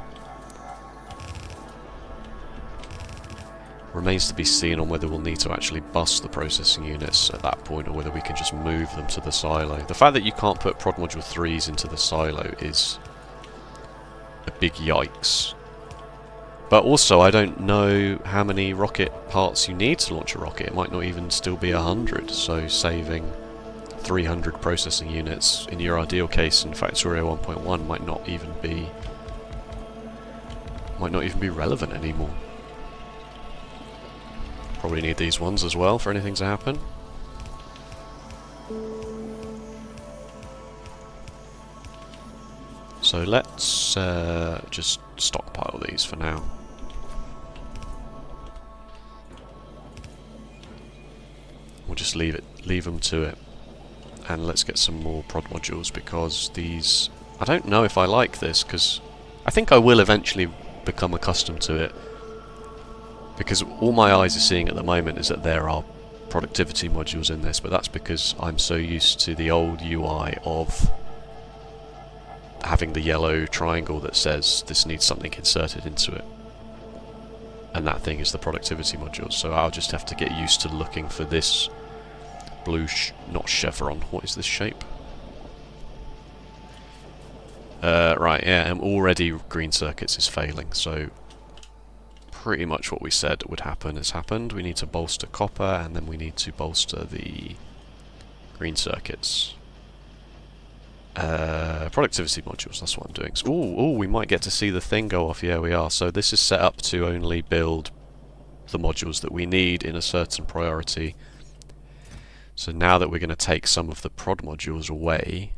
Remains to be seen on whether we'll need to actually bust the processing units at that point, or whether we can just move them to the silo. The fact that you can't put prod module 3s into the silo is a big yikes. But also, I don't know how many rocket parts you need to launch a rocket. It might not even still be 100, so saving 300 processing units in your ideal case in Factorio 1.1 might not even be relevant anymore. Probably need these ones as well for anything to happen. So let's just stockpile these for now. We'll just leave them to it. And let's get some more prod modules, because these... I don't know if I like this, because I think I will eventually become accustomed to it. Because all my eyes are seeing at the moment is that there are productivity modules in this, but that's because I'm so used to the old UI of having the yellow triangle that says this needs something inserted into it. And that thing is the productivity module, so I'll just have to get used to looking for this blue, not chevron, what is this shape? Right, yeah, and already green circuits is failing, so pretty much what we said would happen has happened. We need to bolster copper, and then we need to bolster the green circuits. Productivity modules, that's what I'm doing. So, ooh, we might get to see the thing go off. Yeah, we are. So this is set up to only build the modules that we need in a certain priority. So now that we're going to take some of the prod modules away,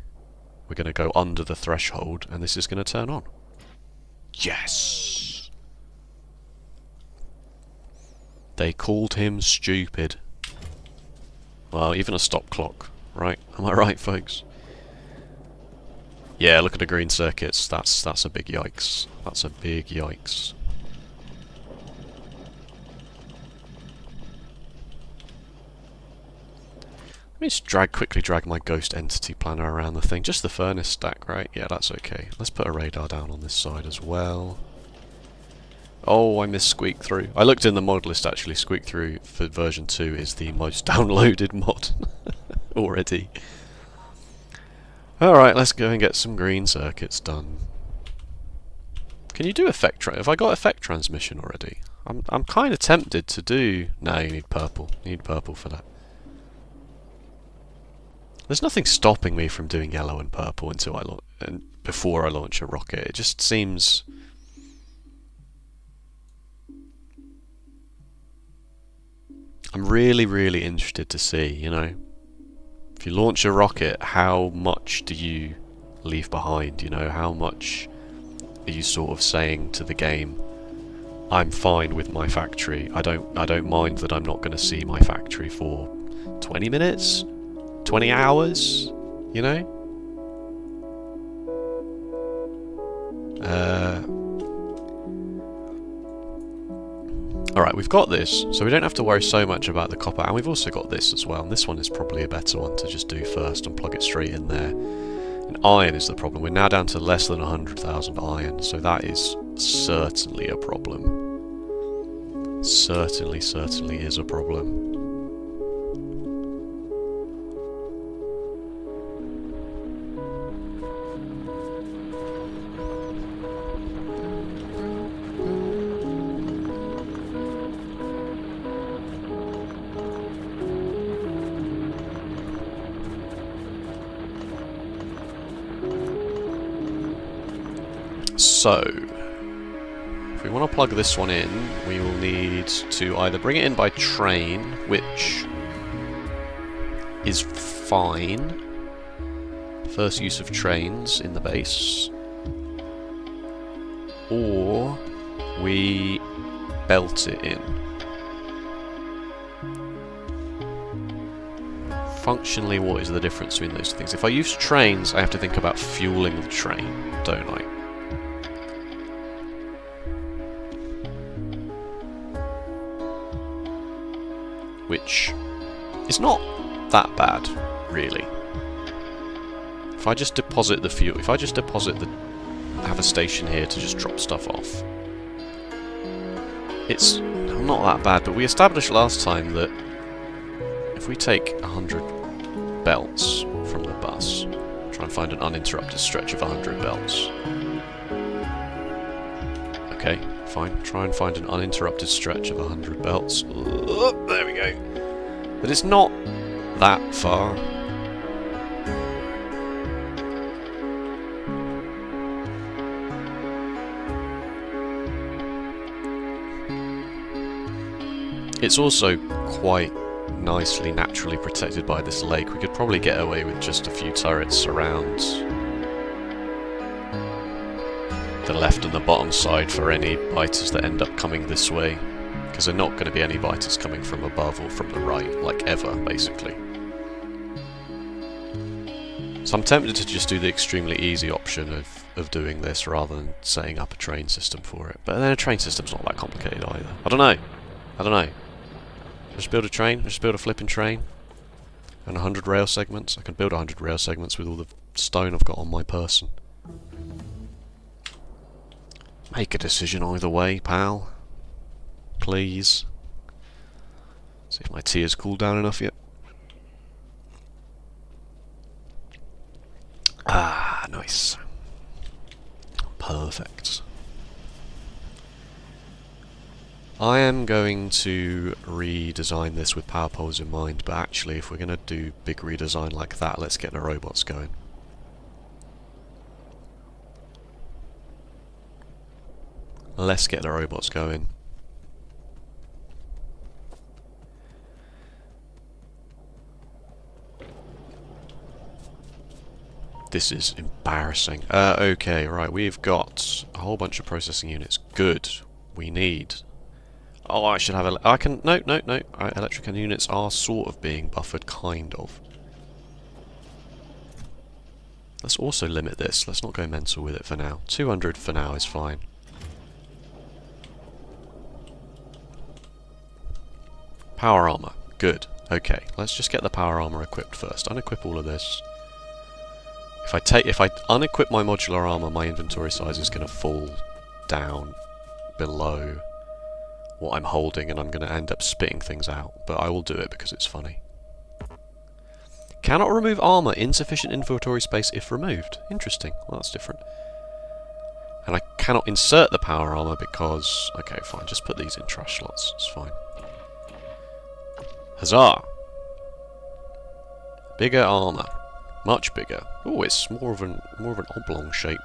we're going to go under the threshold, and this is going to turn on. Yes! They called him stupid. Well, even a stop clock, right? Am I right, folks? Yeah, look at the green circuits. That's a big yikes. That's a big yikes. Let me just quickly drag my ghost entity planner around the thing. Just the furnace stack, right? Yeah, that's okay. Let's put a radar down on this side as well. Oh, I missed Squeak Through. I looked in the mod list actually. Squeak Through for version 2 is the most downloaded mod already. Alright, let's go and get some green circuits done. Can you do effect have I got effect transmission already? I'm kind of tempted to do... No, you need purple. You need purple for that. There's nothing stopping me from doing yellow and purple until before I launch a rocket. It just seems... I'm really, really interested to see, you know. If you launch a rocket, how much do you leave behind? You know, how much are you sort of saying to the game, I'm fine with my factory. I don't mind that I'm not going to see my factory for 20 minutes, 20 hours, you know? Alright, we've got this, so we don't have to worry so much about the copper, and we've also got this as well, and this one is probably a better one to just do first and plug it straight in there. And iron is the problem. We're now down to less than 100,000 iron, so that is certainly a problem. Certainly is a problem. So, if we want to plug this one in, we will need to either bring it in by train, which is fine. First use of trains in the base. Or we belt it in. Functionally, what is the difference between those things? If I use trains, I have to think about fueling the train, don't I? Which is not that bad, really. If I just deposit the fuel, if I just have a station here to just drop stuff off, it's not that bad, but we established last time that if we take 100 belts from the bus, try and find an uninterrupted stretch of 100 belts. Okay, fine, try and find an uninterrupted stretch of 100 belts. Oh, there we go. But it's not that far. It's also quite nicely naturally protected by this lake. We could probably get away with just a few turrets around the left and the bottom side for any biters that end up coming this way, because there are not going to be any biters coming from above or from the right, like ever, basically. So I'm tempted to just do the extremely easy option of doing this rather than setting up a train system for it. But then a train system's not that complicated either. I don't know. Just build a train, just build a flipping train, and 100 rail segments. I can build 100 rail segments with all the stone I've got on my person. Make a decision either way, pal. Please. See if my tea has cooled down enough yet. Nice. Perfect. I am going to redesign this with power poles in mind, but actually if we're going to do big redesign like that, let's get the robots going. Let's get the robots going. This is embarrassing. Okay, right, we've got a whole bunch of processing units. Good. We need... Oh, I should have... I can... No. Right, electrical units are sort of being buffered, kind of. Let's also limit this. Let's not go mental with it for now. 200 for now is fine. Power armor. Good. Okay, let's just get the power armor equipped first. Unequip all of this. If I unequip my modular armor, my inventory size is going to fall down below what I'm holding, and I'm going to end up spitting things out. But I will do it because it's funny. Cannot remove armor. Insufficient inventory space if removed. Interesting. Well, that's different. And I cannot insert the power armor because... Okay, fine. Just put these in trash slots. It's fine. Huzzah! Bigger armor. Much bigger. Oh, it's more of an oblong shape.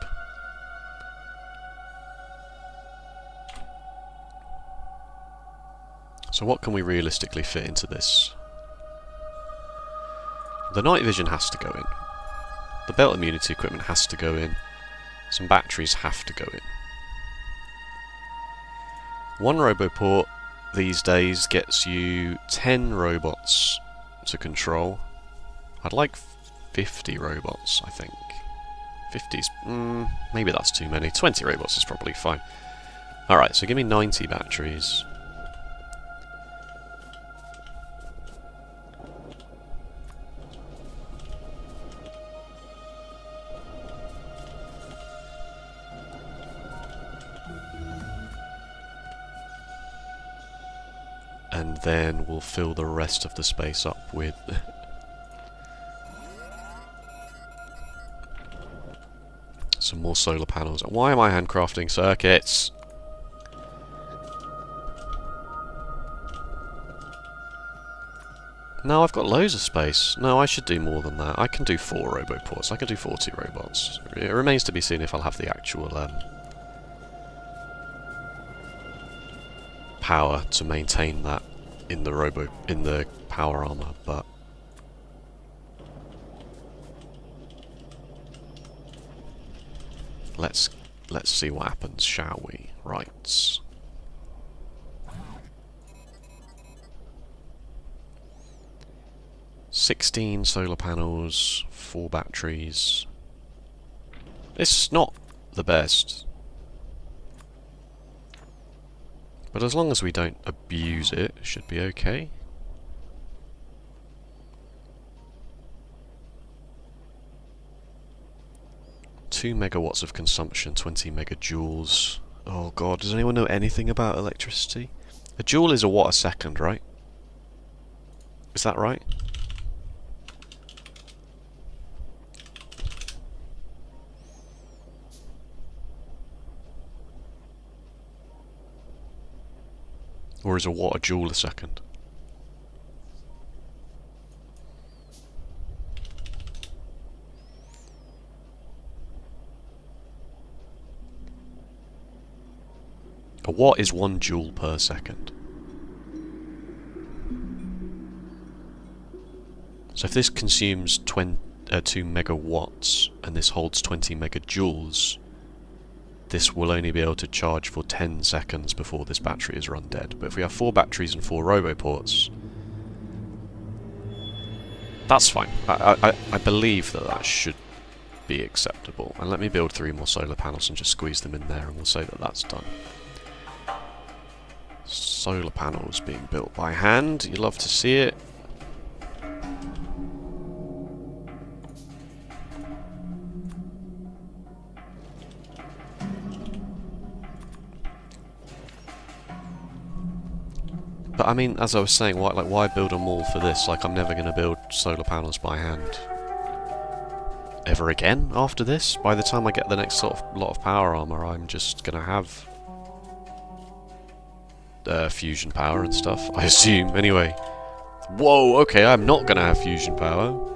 So what can we realistically fit into this? The night vision has to go in. The belt immunity equipment has to go in. Some batteries have to go in. One roboport these days gets you 10 robots to control. I'd like 50 robots, I think. 50's... maybe that's too many. 20 robots is probably fine. Alright, so give me 90 batteries. And then we'll fill the rest of the space up with... some more solar panels. Why am I handcrafting circuits? No, I've got loads of space. No, I should do more than that. I can do 4 roboports. I can do 40 robots. It remains to be seen if I'll have the actual power to maintain that in the power armor, but let's see what happens, shall we? Right. $16 solar panels, 4 batteries. It's not the best, but as long as we don't abuse it, it should be okay. Two megawatts of consumption, 20 megajoules. Oh god, does anyone know anything about electricity? A joule is a watt a second, right? Is that right? Or is a watt a joule a second? A watt is 1 joule per second. So if this consumes 2 megawatts and this holds 20 megajoules, this will only be able to charge for 10 seconds before this battery is run dead. But if we have 4 batteries and 4 roboports, that's fine. I believe that should be acceptable. And let me build 3 more solar panels and just squeeze them in there, and we'll say that that's done. Solar panels being built by hand. You love to see it. But I mean, as I was saying, why build a mall for this? Like, I'm never going to build solar panels by hand. ever again after this. By the time I get the next sort of lot of power armor, I'm just gonna have fusion power and stuff, I assume. Anyway. Whoa, okay, I'm not gonna have fusion power.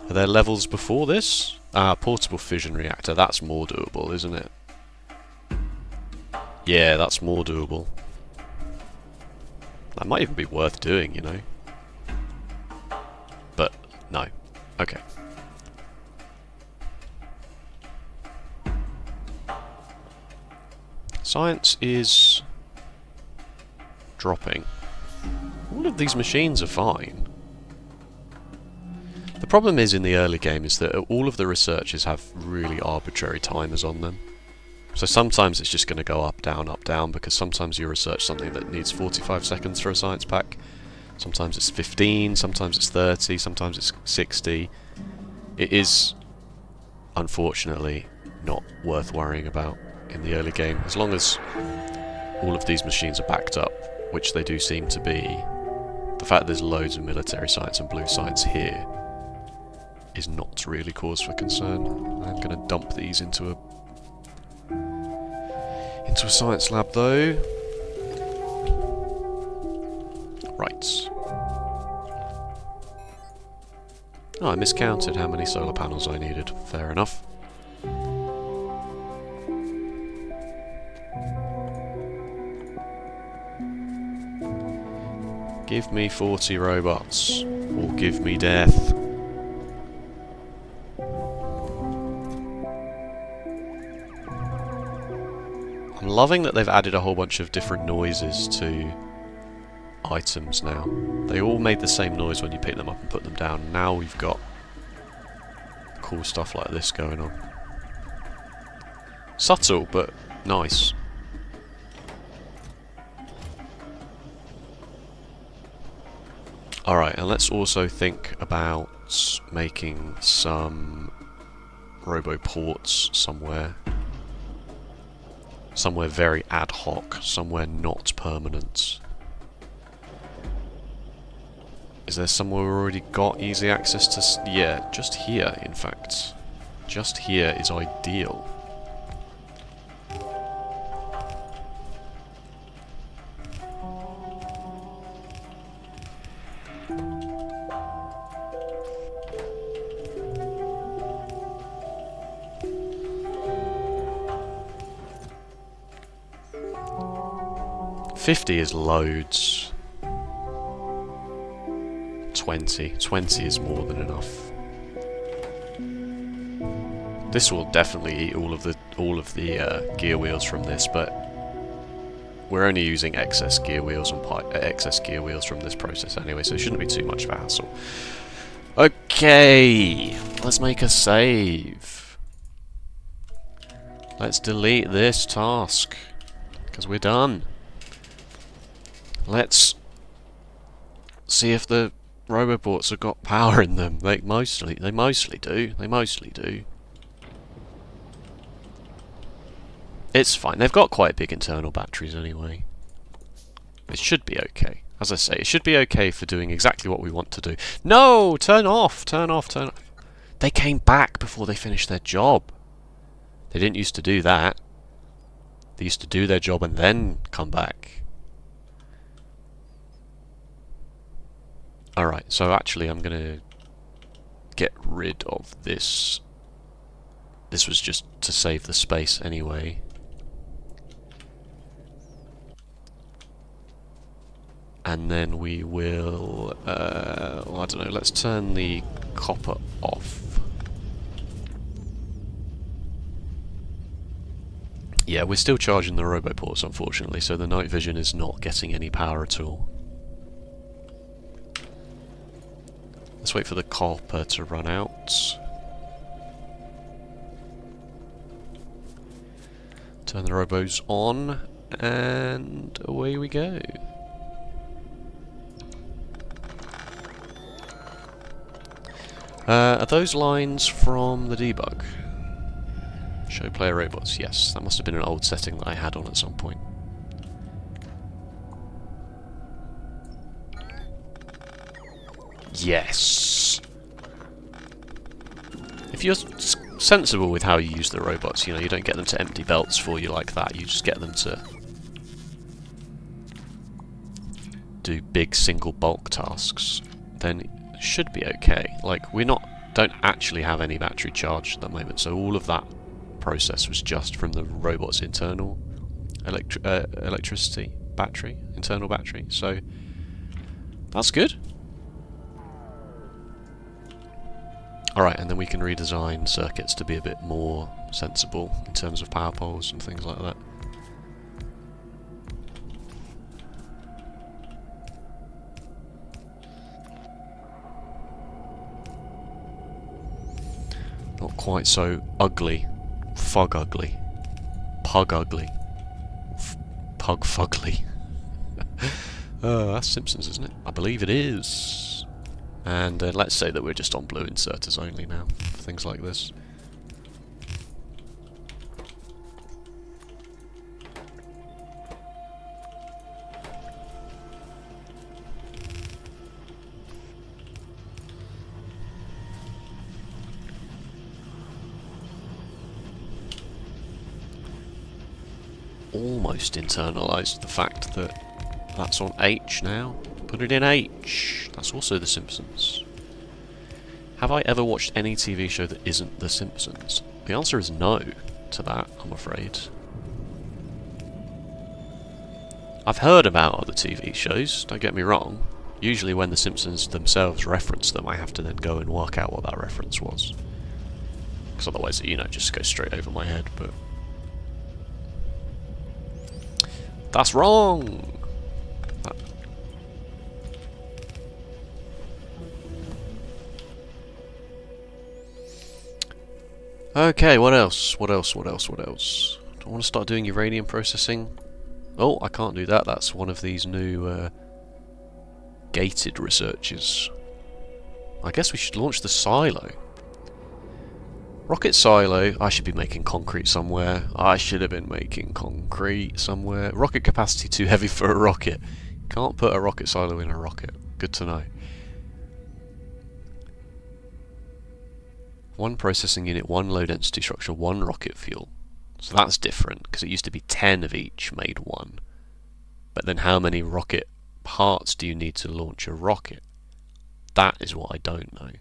Are there levels before this? Ah, portable fission reactor. That's more doable, isn't it? Yeah, that's more doable. That might even be worth doing, you know. But, no. Okay. Science is dropping. All of these machines are fine. The problem is in the early game is that all of the researchers have really arbitrary timers on them. So sometimes it's just going to go up, down, because sometimes you research something that needs 45 seconds for a science pack. Sometimes it's 15, sometimes it's 30, sometimes it's 60. It is, unfortunately, not worth worrying about in the early game. As long as all of these machines are backed up, which they do seem to be, the fact that there's loads of military science and blue science here is not really cause for concern. I'm going to dump these into a science lab though. Right. Oh, I miscounted how many solar panels I needed. Fair enough. Give me 40 robots, or give me death. I'm loving that they've added a whole bunch of different noises to items now. They all made the same noise when you pick them up and put them down. Now we've got cool stuff like this going on. Subtle, but nice. Alright, and let's also think about making some roboports somewhere. Somewhere very ad hoc, somewhere not permanent. Is there somewhere we've already got easy access to? Yeah, just here, in fact. Just here is ideal. $50 is loads. 20 is more than enough. This will definitely eat all of the gear wheels from this, but we're only using excess gear wheels and excess gear wheels from this process anyway, so it shouldn't be too much of a hassle. Okay, let's make a save. Let's delete this task because we're done. Let's see if the roboports have got power in them. They mostly do. They mostly do. It's fine. They've got quite big internal batteries anyway. It should be okay. As I say, it should be okay for doing exactly what we want to do. No! Turn off! Turn off! Turn off! They came back before they finished their job. They didn't used to do that. They used to do their job and then come back. Alright, so actually I'm gonna get rid of this. This was just to save the space anyway. And then we will, well, I don't know, let's turn the copper off. Yeah, we're still charging the roboports unfortunately, so the night vision is not getting any power at all. Let's wait for the copper to run out. Turn the robos on, and away we go. Are those lines from the debug? Show player robots. Yes, that must have been an old setting that I had on at some point. Yes! if you're sensible with how you use the robots, you know, you don't get them to empty belts for you like that, you just get them to do big single bulk tasks, then it should be okay. Like, don't actually have any battery charged at the moment, so all of that process was just from the robot's internal electricity battery, internal battery, so that's good. Alright, and then we can redesign circuits to be a bit more sensible in terms of power poles and things like that. Not quite so ugly. Fug ugly. Pug ugly. Pug fugly. That's Simpsons, isn't it? I believe it is. And let's say that we're just on blue inserters only now, for things like this. Almost internalised the fact that that's on H now. Put it in H. That's also The Simpsons. Have I ever watched any TV show that isn't The Simpsons? The answer is no to that, I'm afraid. I've heard about other TV shows, don't get me wrong. Usually when The Simpsons themselves reference them, I have to then go and work out what that reference was. Because otherwise, you know, it just goes straight over my head, but... That's wrong! Okay, what else? What else? Do I want to start doing uranium processing? Oh, I can't do that. That's one of these new gated researches. I guess we should launch the silo. Rocket silo. I should be making concrete somewhere. I should have been making concrete somewhere. Rocket capacity too heavy for a rocket. Can't put a rocket silo in a rocket. Good to know. One processing unit, one low density structure, one rocket fuel. So that's different, because it used to be 10 of each made one. But then how many rocket parts do you need to launch a rocket? That is what I don't know.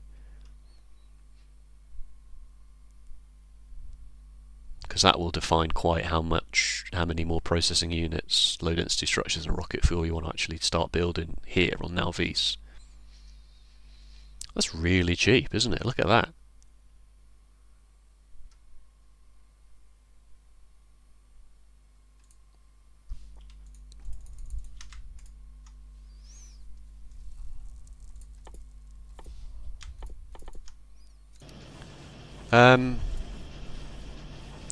Because that will define quite how many more processing units, low density structures and rocket fuel you want to actually start building here on Nalvis. That's really cheap, isn't it? Look at that.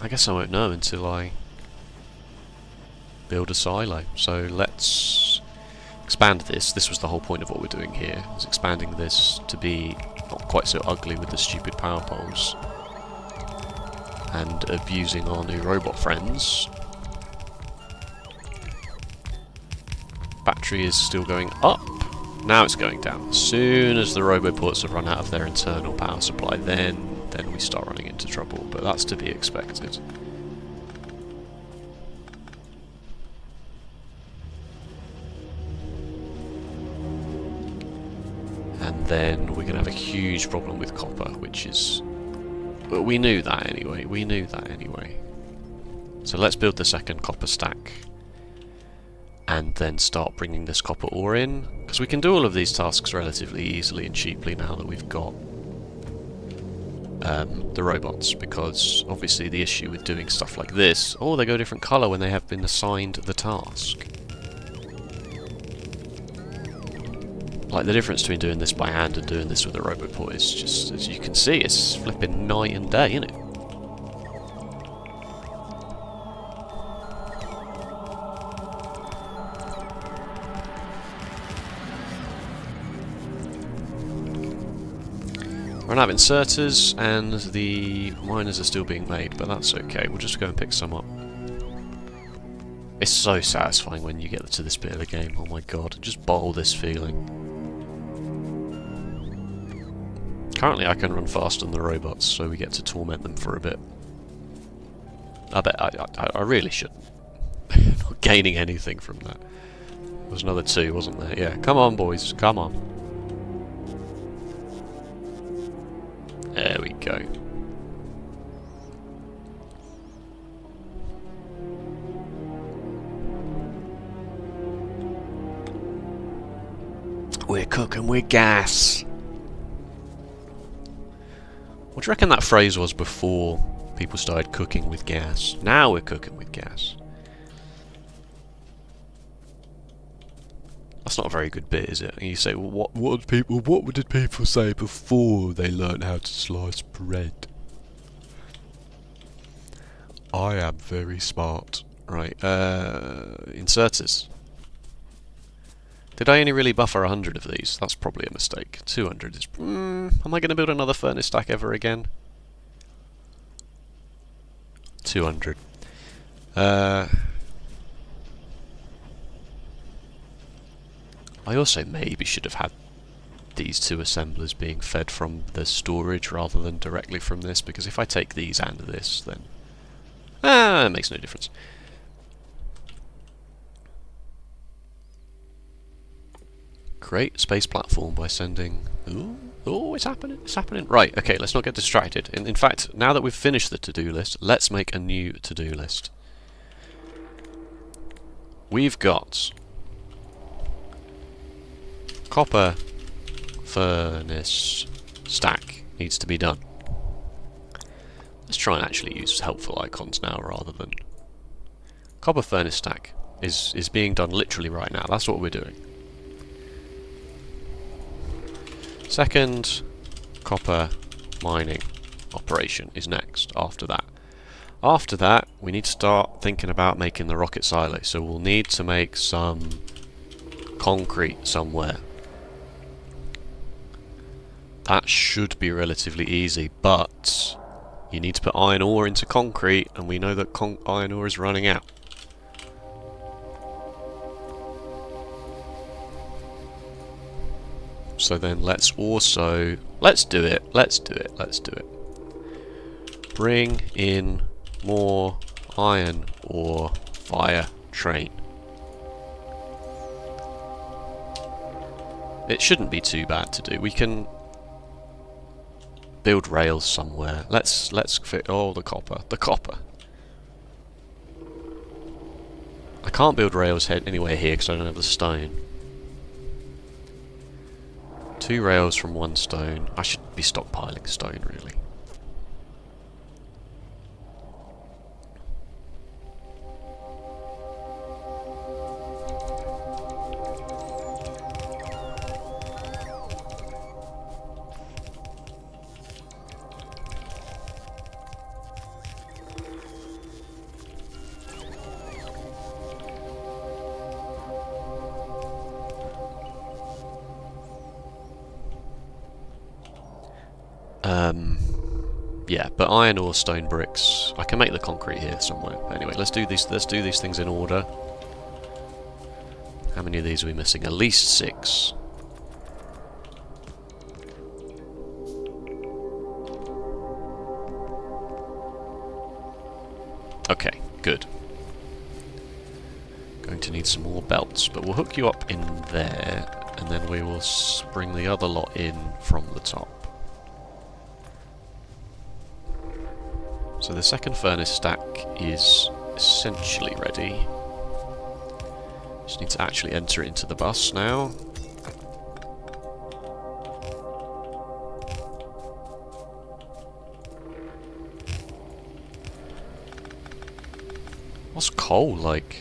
I guess I won't know until I build a silo. So let's expand this. This was the whole point of what we're doing here, is expanding this to be not quite so ugly with the stupid power poles and abusing our new robot friends. Battery is still going up. Now it's going down. As soon as the roboports have run out of their internal power supply, then we start running into trouble, but that's to be expected. And then we're going to have a huge problem with copper, which is... But we knew that anyway. So let's build the second copper stack. And then start bringing this copper ore in. Because we can do all of these tasks relatively easily and cheaply now that we've got the robots, because obviously the issue with doing stuff like this, oh, they go a different colour when they have been assigned the task. Like, the difference between doing this by hand and doing this with a roboport is just, as you can see, it's flipping night and day, isn't it? Run out of inserters, and the miners are still being made, but that's okay. We'll just go and pick some up. It's so satisfying when you get to this bit of the game. Oh my god, just bottle this feeling. Currently I can run faster than the robots, so we get to torment them for a bit. I bet I really shouldn't. Not gaining anything from that. There was another 2, wasn't there? Yeah, come on boys, come on. There we go. We're cooking with gas. What do you reckon that phrase was before people started cooking with gas? Now we're cooking with gas. That's not a very good bit, is it? And you say, well, what did people say before they learned how to slice bread? I am very smart. Right, inserters. Did I only really buffer 100 of these? That's probably a mistake. 200 is... am I going to build another furnace stack ever again? 200. I also maybe should have had these 2 assemblers being fed from the storage rather than directly from this, because if I take these and this, then... it makes no difference. Create space platform by sending... Ooh, it's happening, it's happening. Right, okay, let's not get distracted. In fact, now that we've finished the to-do list, let's make a new to-do list. We've got... copper furnace stack needs to be done. Let's try and actually use helpful icons now rather than... Copper furnace stack is being done literally right now. That's what we're doing. Second copper mining operation is next after that. After that, we need to start thinking about making the rocket silo. So we'll need to make some concrete somewhere. That should be relatively easy, but you need to put iron ore into concrete, and we know that iron ore is running out. So then let's do it. Bring in more iron ore via train. It shouldn't be too bad to do. We can build rails somewhere. Let's fit the copper. I can't build rails anywhere here because I don't have the stone. 2 rails from 1 stone. I should be stockpiling stone, really. Yeah, but iron ore, stone bricks. I can make the concrete here somewhere. But anyway, let's do these things in order. How many of these are we missing? At least 6. Okay, good. Going to need some more belts, but we'll hook you up in there, and then we will bring the other lot in from the top. So the second furnace stack is essentially ready. Just need to actually enter it into the bus now. What's coal like?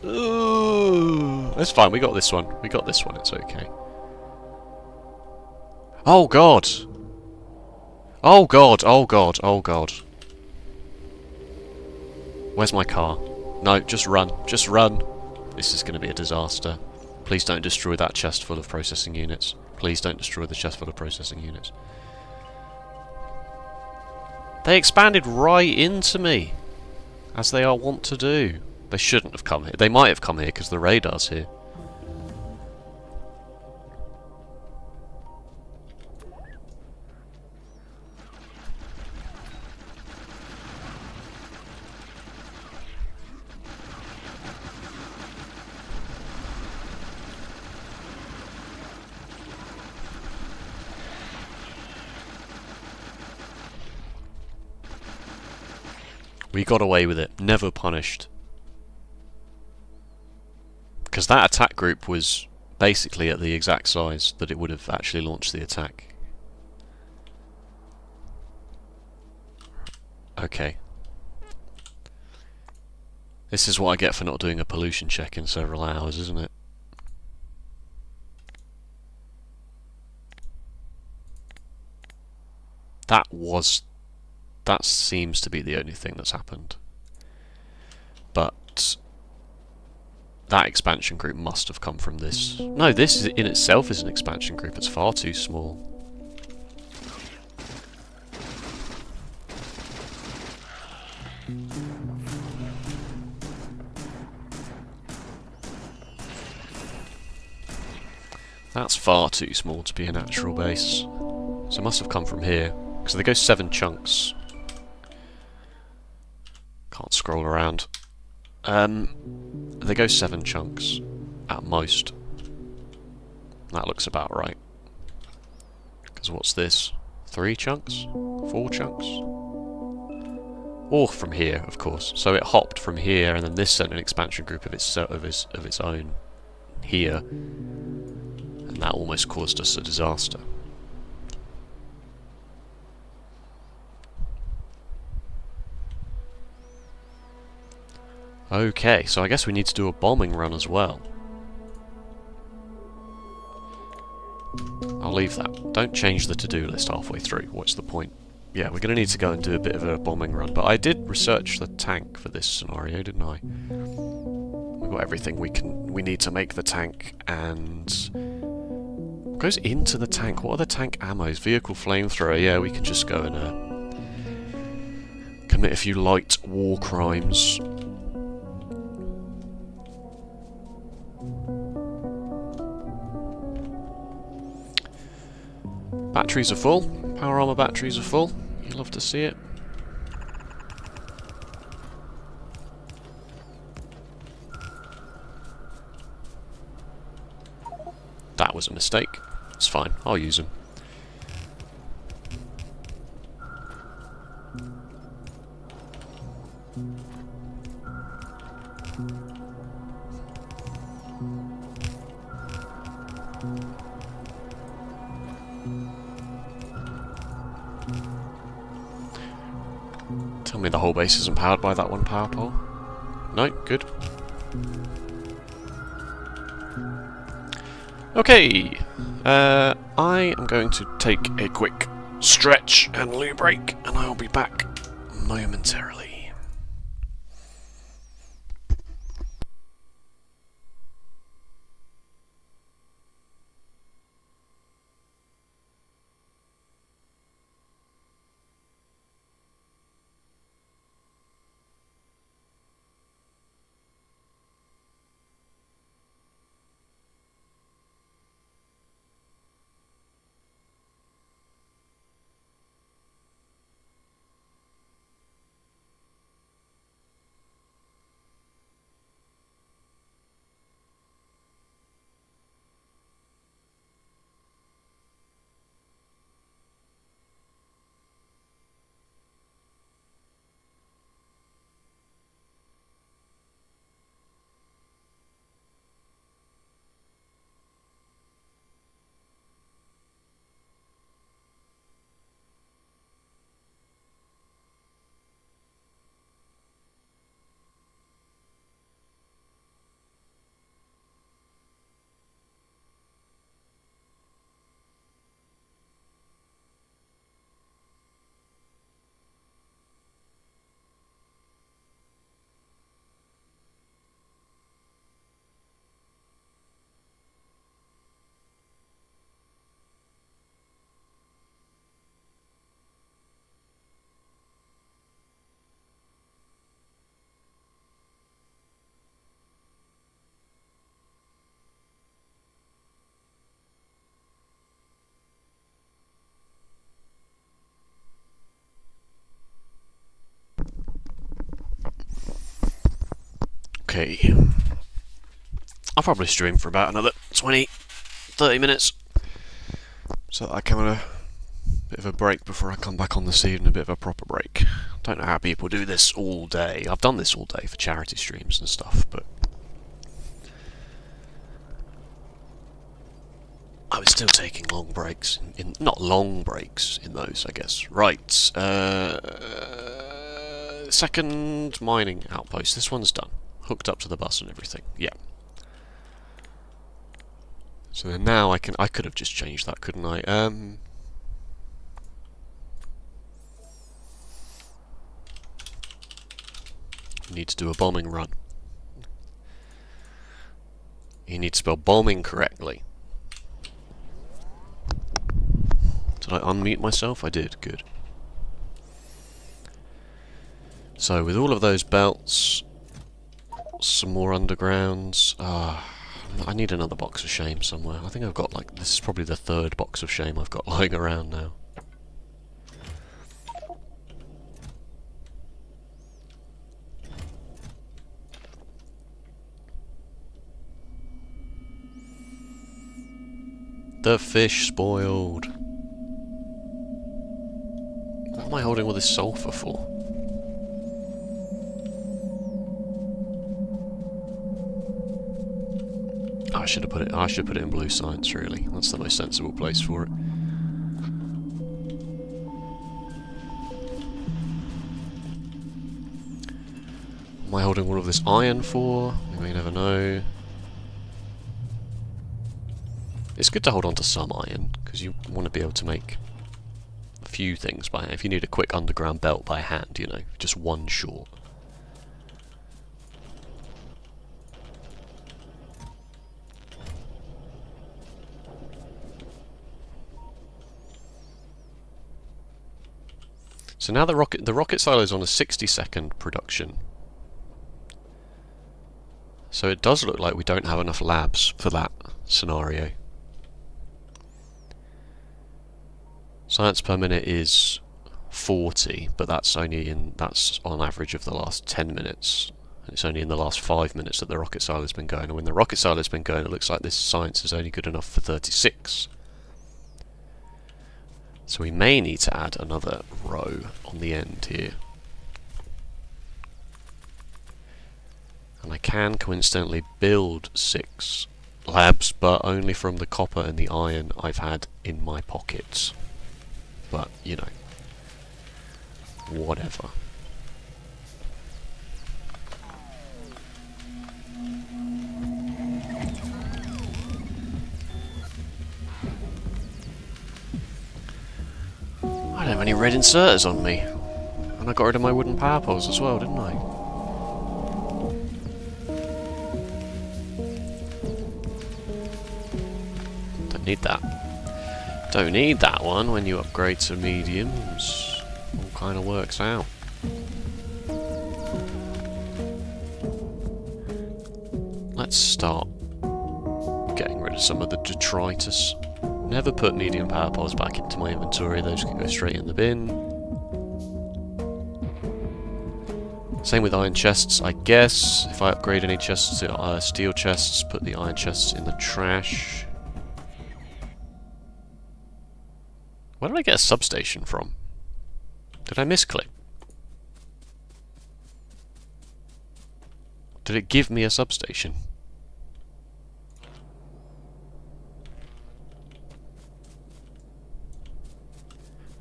Ooh, that's fine, we got this one. It's okay. Oh god! Oh god, oh god, oh god. Where's my car? No, just run. Just run. This is going to be a disaster. Please don't destroy that chest full of processing units. Please don't destroy the chest full of processing units. They expanded right into me, as they are wont to do. They shouldn't have come here. They might have come here because the radar's here. We got away with it. Never punished. Because that attack group was basically at the exact size that it would have actually launched the attack. Okay. This is what I get for not doing a pollution check in several hours, isn't it? That seems to be the only thing that's happened. But that expansion group must have come from this. No, this in itself is an expansion group. It's far too small. That's far too small to be a natural base. So it must have come from here. Because they go 7 chunks. Can't scroll around. They go 7 chunks at most. That looks about right. Because what's this? 3 chunks? 4 chunks? Or from here, of course. So it hopped from here, and then this sent an expansion group of its own here, and that almost caused us a disaster. Okay, so I guess we need to do a bombing run as well. I'll leave that. Don't change the to-do list halfway through. What's the point? Yeah, we're going to need to go and do a bit of a bombing run. But I did research the tank for this scenario, didn't I? We've got everything we need to make the tank, and what goes into the tank? What are the tank ammos? Vehicle flamethrower. Yeah, we can just go and commit a few light war crimes. Batteries are full. Power armor batteries are full. You love to see it. That was a mistake. It's fine. I'll use them. Tell me the whole base isn't powered by that one power pole. No, good. Okay, I am going to take a quick stretch and loo break, and I'll be back momentarily. Okay, I'll probably stream for about another 20-30 minutes, so that I can have a bit of a break before I come back on this evening, a bit of a proper break. Don't know how people do this all day. I've done this all day for charity streams and stuff, but I was still taking long breaks. Not long breaks in those, I guess. Right. Second mining outpost. This one's done. Hooked up to the bus and everything. Yeah. So then now I could have just changed that, couldn't I? Need to do a bombing run. You need to spell bombing correctly. Did I unmute myself? I did. Good. So with all of those belts, some more undergrounds. I need another box of shame somewhere. I think I've got like, this is probably the third box of shame I've got lying around now. The fish spoiled. What am I holding all this sulfur for? I should put it in blue science, really. That's the most sensible place for it. What am I holding all of this iron for? You may never know. It's good to hold on to some iron, because you want to be able to make a few things by hand. If you need a quick underground belt by hand, you know, just one short. So now the rocket silo is on a 60-second production. So it does look like we don't have enough labs for that scenario. Science per minute is 40, but that's on average of the last 10 minutes. It's only in the last 5 minutes that the rocket silo has been going. And when the rocket silo has been going, it looks like this science is only good enough for 36. So we may need to add another row on the end here. And I can coincidentally build 6 labs, but only from the copper and the iron I've had in my pockets. But, you know, whatever. I don't have any red inserters on me. And I got rid of my wooden power poles as well, didn't I? Don't need that. Don't need that one when you upgrade to mediums. All kind of works out. Let's start getting rid of some of the detritus. Never put medium power poles back into my inventory, those can go straight in the bin. Same with iron chests, I guess. If I upgrade any chests to steel chests, put the iron chests in the trash. Where did I get a substation from? Did I misclick? Did it give me a substation?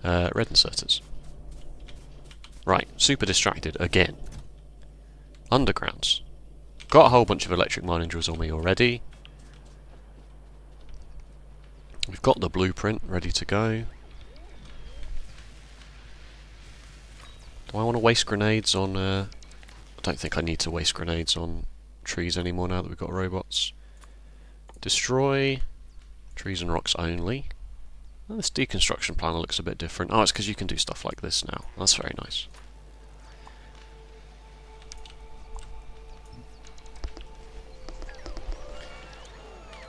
Red inserters. Right, super distracted again. Undergrounds. Got a whole bunch of electric mining drills on me already. We've got the blueprint ready to go. Do I want to waste grenades on... I don't think I need to waste grenades on trees anymore now that we've got robots. Destroy. Trees and rocks only. Well, this deconstruction planner looks a bit different. Oh, it's because you can do stuff like this now. That's very nice.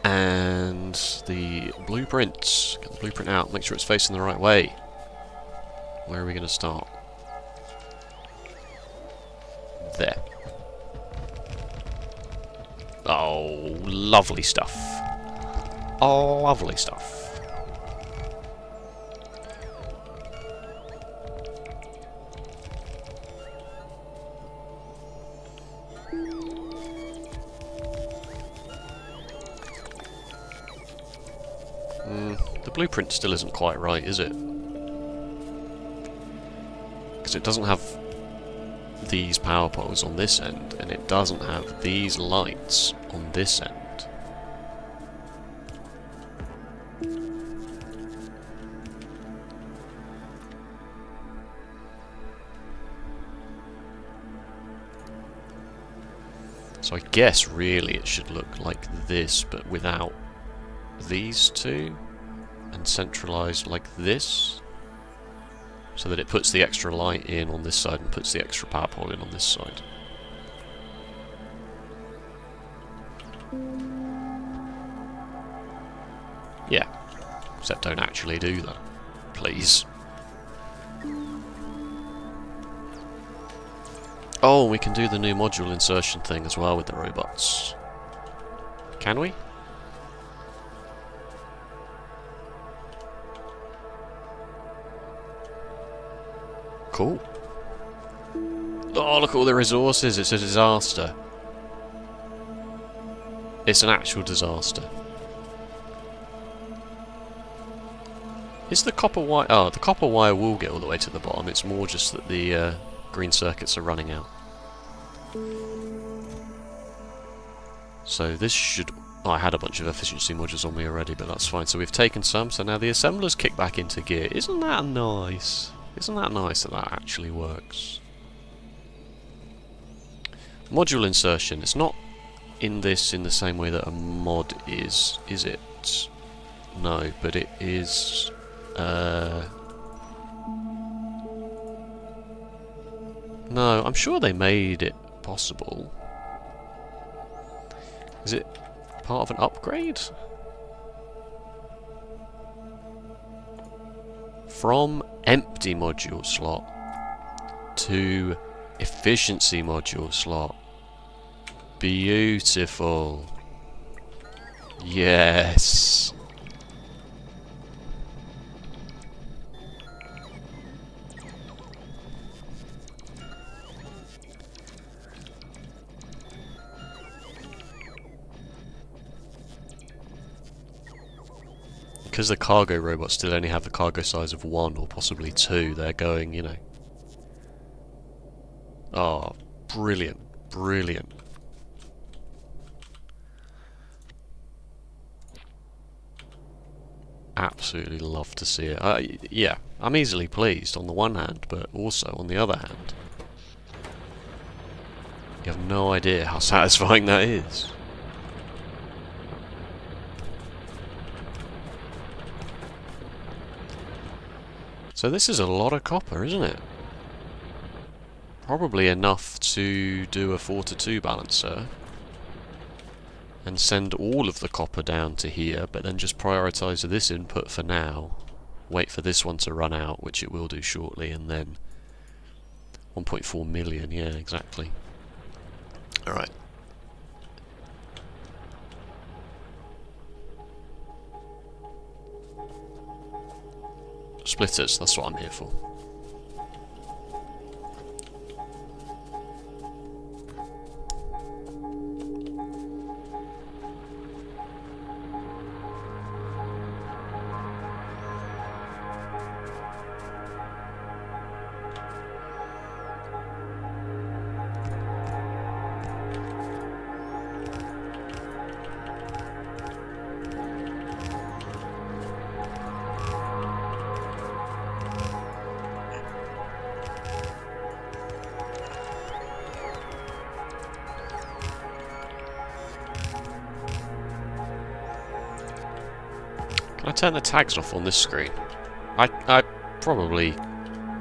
And the blueprints. Get the blueprint out. Make sure it's facing the right way. Where are we going to start? There. Oh, lovely stuff. Oh, lovely stuff. blueprint still isn't quite right, is it? Because it doesn't have these power poles on this end, and it doesn't have these lights on this end. So I guess really it should look like this, but without these two, and centralised like this, so that it puts the extra light in on this side and puts the extra power pole in on this side. Yeah, except don't actually do that, please. Oh, we can do the new module insertion thing as well with the robots. Can we? Cool. Oh, look at all the resources. It's a disaster. It's an actual disaster. Is the copper wire... Oh, the copper wire will get all the way to the bottom. It's more just that the green circuits are running out. So this should... Oh, I had a bunch of efficiency modules on me already, but that's fine. So we've taken some, so now the assemblers kick back into gear. Isn't that nice? Isn't that nice that that actually works? Module insertion. It's not in this in the same way that a mod is it? No, but it is... No, I'm sure they made it possible. Is it part of an upgrade? From empty module slot to efficiency module slot. Beautiful. Yes. Because the cargo robots still only have the cargo size of 1 or possibly 2, they're going, you know... Oh, brilliant, brilliant. Absolutely love to see it. Yeah, I'm easily pleased on the one hand, but also on the other hand, you have no idea how satisfying that is. So this is a lot of copper, isn't it? Probably enough to do a 4-to-2 balancer and send all of the copper down to here, but then just prioritise this input for now, wait for this one to run out, which it will do shortly, and then 1.4 million, yeah, exactly. Alright. Splitters, that's what I'm here for. Can I turn the tags off on this screen? I probably...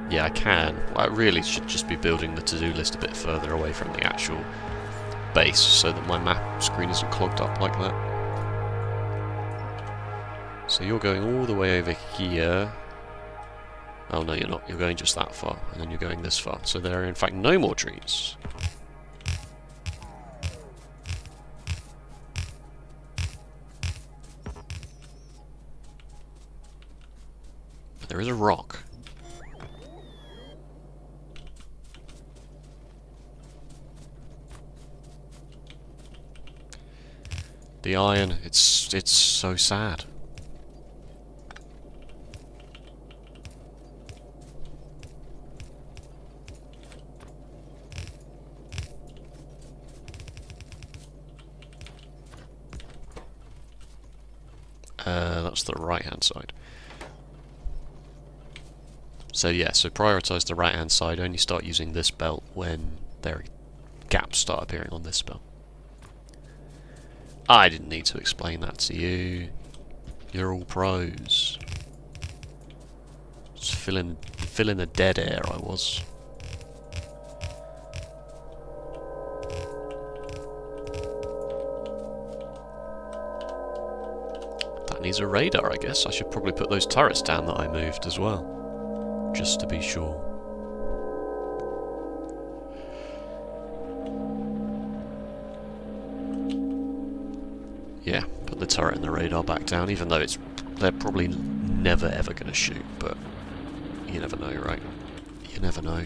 Yeah, I can. I really should just be building the to-do list a bit further away from the actual base so that my map screen isn't clogged up like that. So you're going all the way over here. Oh no, you're not. You're going just that far, and then you're going this far. So there are in fact no more trees. There is a rock. The iron, it's so sad. that's the right-hand side. So yeah, so prioritise the right-hand side, only start using this belt when there are gaps start appearing on this belt. I didn't need to explain that to you. You're all pros. Just filling the dead air I was. That needs a radar, I guess. I should probably put those turrets down that I moved as well. Just to be sure. Yeah, put the turret and the radar back down, even though they're probably never ever going to shoot, but you never know, right? You never know.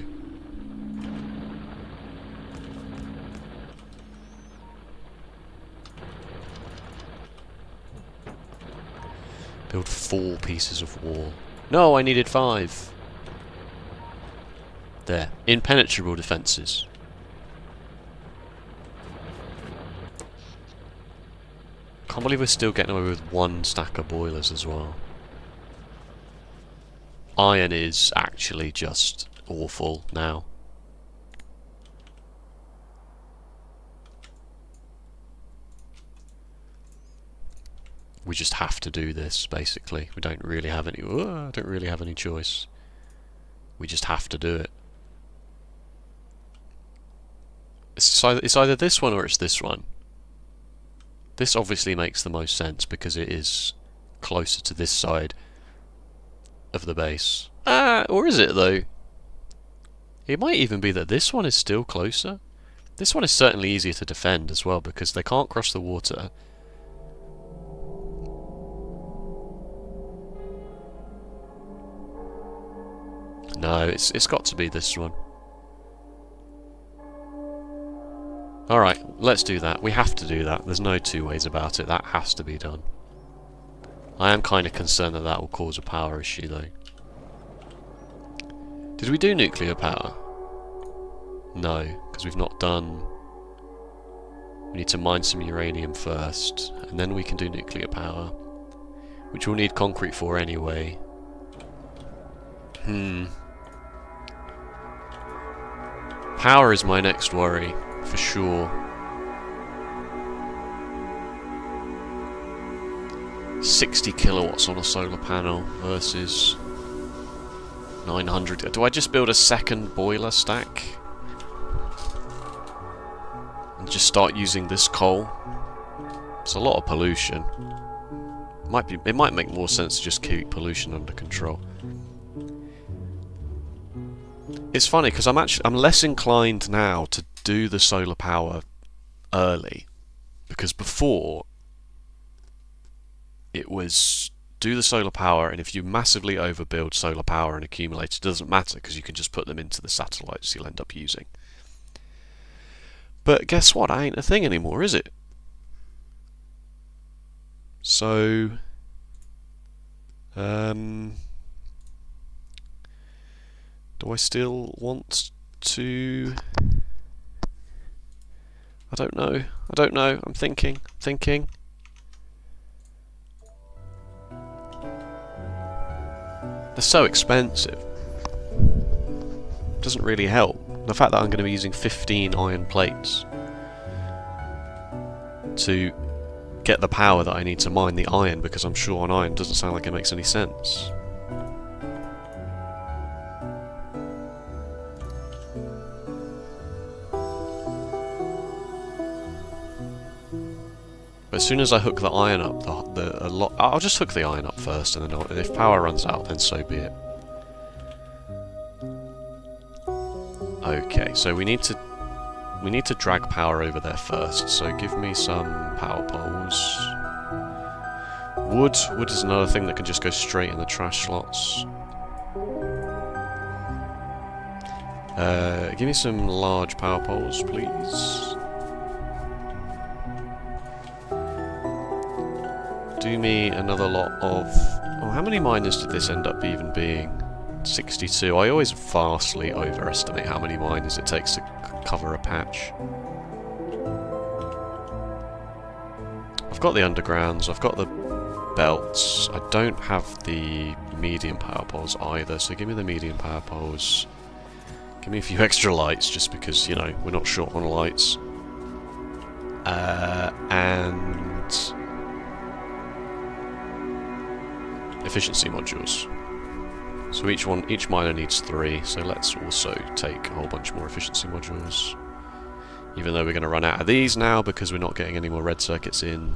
Build 4 pieces of wall. No, I needed 5. There. Impenetrable defences. Can't believe we're still getting away with 1 stack of boilers as well. Iron is actually just awful now. We just have to do this, basically. We don't really have any. I don't really have any choice. We just have to do it. It's either this one or it's this one. This obviously makes the most sense because it is closer to this side of the base. Or is it though? It might even be that this one is still closer. This one is certainly easier to defend as well because they can't cross the water. No, it's got to be this one. Alright, let's do that. We have to do that. There's no two ways about it. That has to be done. I am kind of concerned that that will cause a power issue, though. Did we do nuclear power? No, because we've not done... We need to mine some uranium first, and then we can do nuclear power. Which we'll need concrete for anyway. Power is my next worry. For sure. 60 kilowatts on a solar panel versus 900. Do I just build a second boiler stack? And just start using this coal? It's a lot of pollution. It might make more sense to just keep pollution under control. It's funny because I'm less inclined now to do the solar power early, because before it was do the solar power, and if you massively overbuild solar power and accumulate, it doesn't matter because you can just put them into the satellites you'll end up using. But guess what? That ain't a thing anymore, is it? So do I still want to... I don't know. I'm thinking. They're so expensive. Doesn't really help. The fact that I'm going to be using 15 iron plates to get the power that I need to mine the iron, because I'm short on iron, doesn't sound like it makes any sense. As soon as I hook the iron up, I'll just hook the iron up first, and then if power runs out, then so be it. Okay, so we need to drag power over there first. So give me some power poles. Wood is another thing that can just go straight in the trash slots. Give me some large power poles, please. Do me another lot of... Oh, how many miners did this end up even being? 62. I always vastly overestimate how many miners it takes to cover a patch. I've got the undergrounds, I've got the belts. I don't have the medium power poles either, so give me the medium power poles. Give me a few extra lights, just because, you know, we're not short on lights. And efficiency modules. So each miner needs 3, so let's also take a whole bunch more efficiency modules. Even though we're going to run out of these now because we're not getting any more red circuits in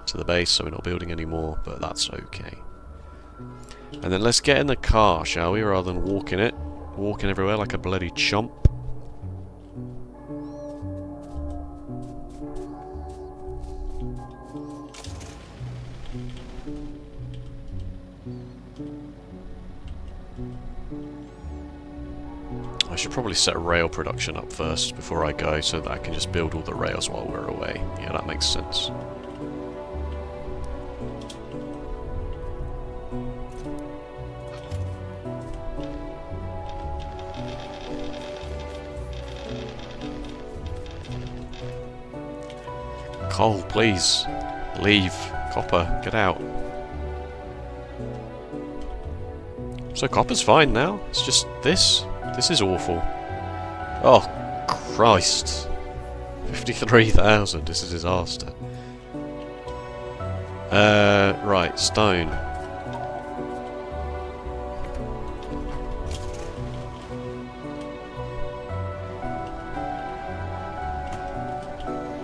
to the base, so we're not building any more, but that's okay. And then let's get in the car, shall we, rather than walking everywhere like a bloody chump. I should probably set rail production up first before I go, so that I can just build all the rails while we're away. Yeah, that makes sense. Coal, please. Leave. Copper, get out. So copper's fine now. It's just this. This is awful. Oh, Christ. 53,000. This is a disaster. Right, stone.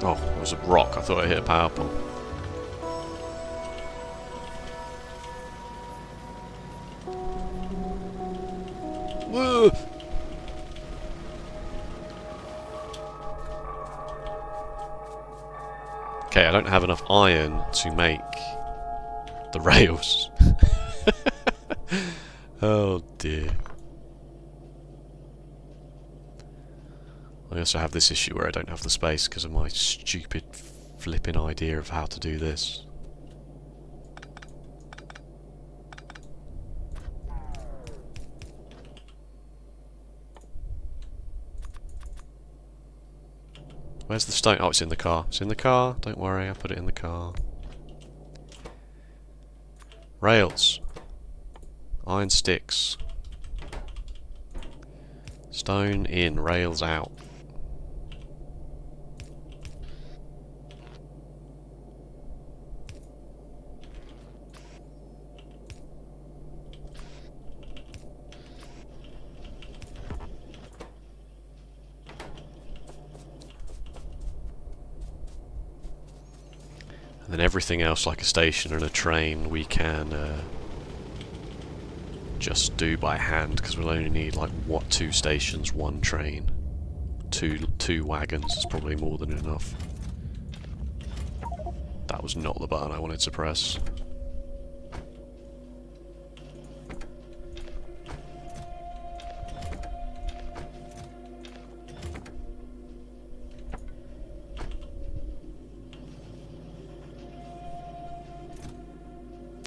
Oh, it was a rock. I thought I hit a power pole. Whoa! Okay, I don't have enough iron to make the rails. Oh dear. I also have this issue where I don't have the space because of my stupid flipping idea of how to do this. Where's the stone? Oh, it's in the car. It's in the car. Don't worry, I put it in the car. Rails. Iron sticks. Stone in, rails out. And then everything else, like a station and a train, we can just do by hand, because we'll only need, like, what, 2 stations, 1 train, two wagons is probably more than enough. That was not the button I wanted to press.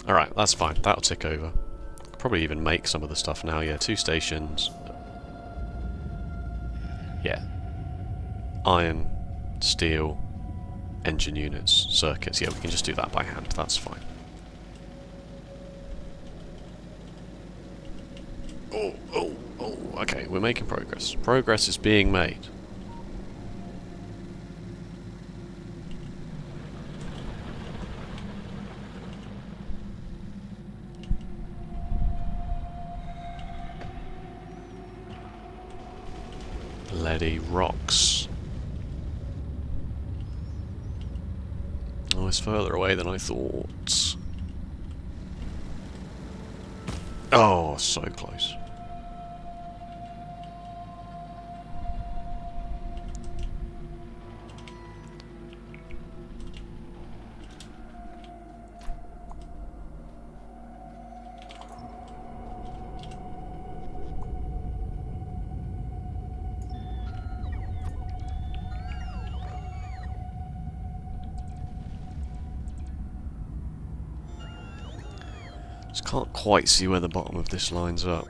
Alright, that's fine. That'll tick over. Probably even make some of the stuff now. Yeah, 2 stations. Yeah. Iron, steel, engine units, circuits. Yeah, we can just do that by hand. That's fine. Oh. Okay, we're making progress. Progress is being made. Leady rocks. Oh, it's further away than I thought. Oh, so close. Just can't quite see where the bottom of this lines up.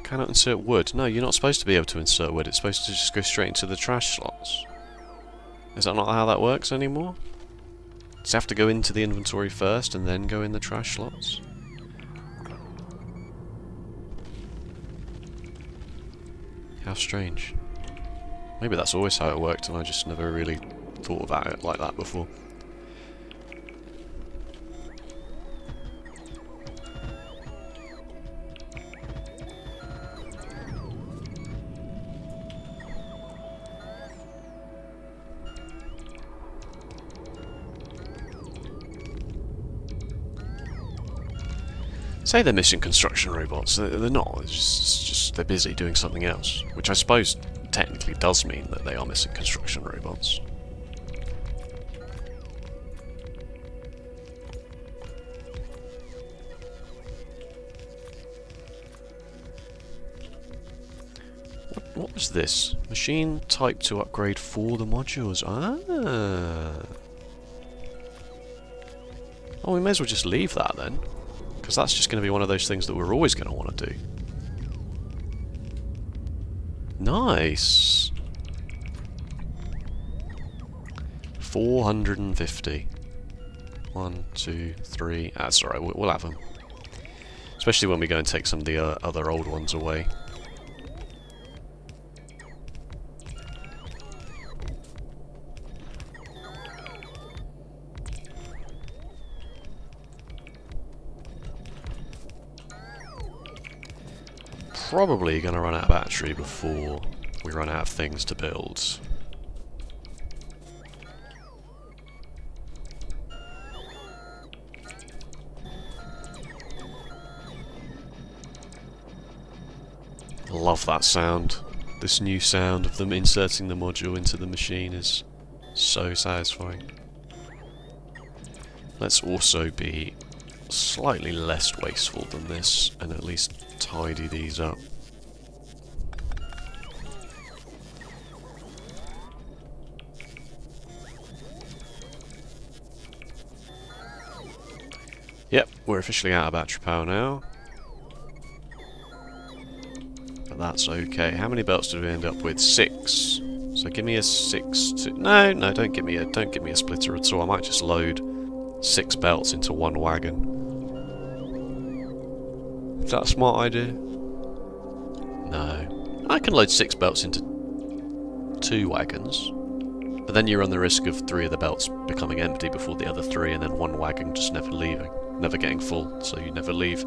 Cannot insert wood. No, you're not supposed to be able to insert wood. It's supposed to just go straight into the trash slots. Is that not how that works anymore? Does it have to go into the inventory first and then go in the trash slots? How strange. Maybe that's always how it worked and I just never really thought about it like that before. Say they're missing construction robots. They're not. It's just they're busy doing something else. Which I suppose technically does mean that they are missing construction robots. What was this? Machine type to upgrade for the modules. Ah. Oh, we may as well just leave that then. Because that's just going to be one of those things that we're always going to want to do. Nice! 450. 1, 2, 3. That's alright, we'll have them. Especially when we go and take some of the other old ones away. Probably going to run out of battery before we run out of things to build. Love that sound. This new sound of them inserting the module into the machine is so satisfying. Let's also be slightly less wasteful than this and at least tidy these up. Yep, we're officially out of battery power now. But that's okay. How many belts did we end up with? 6. So give me a 6 to... No, don't give me a splitter at all. I might just load 6 belts into one wagon. Is that a smart idea? No. I can load 6 belts into 2 wagons. But then you run the risk of 3 of the belts becoming empty before the other 3 and then one wagon just never leaving. Never getting full, so you never leave.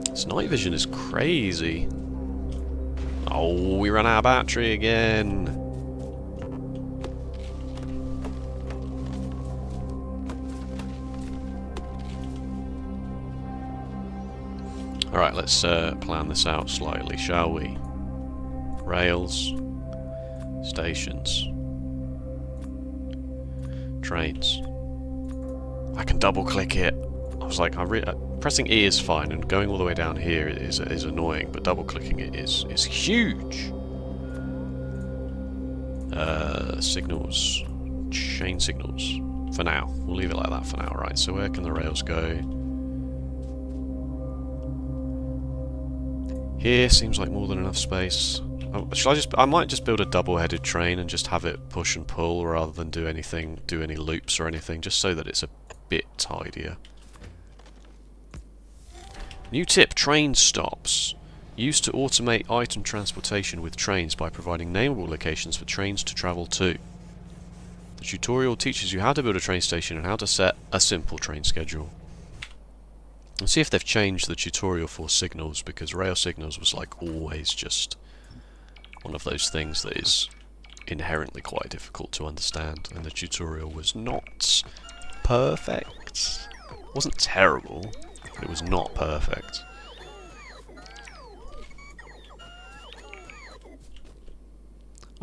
This night vision is crazy. Oh, we ran out of battery again. Alright, let's plan this out slightly, shall we? Rails, stations, trains. I can double click it. I was like, pressing E is fine, and going all the way down here is annoying, but double clicking it is huge. Signals, chain signals. For now, we'll leave it like that for now. Right. So where can the rails go? Here seems like more than enough space. I might just build a double-headed train and just have it push and pull rather than do any loops or anything, just so that it's a bit tidier. New tip, train stops. Used to automate item transportation with trains by providing nameable locations for trains to travel to. The tutorial teaches you how to build a train station and how to set a simple train schedule. Let's see if they've changed the tutorial for signals, because rail signals was like always just one of those things that is inherently quite difficult to understand, and the tutorial was not perfect. It wasn't terrible, but it was not perfect.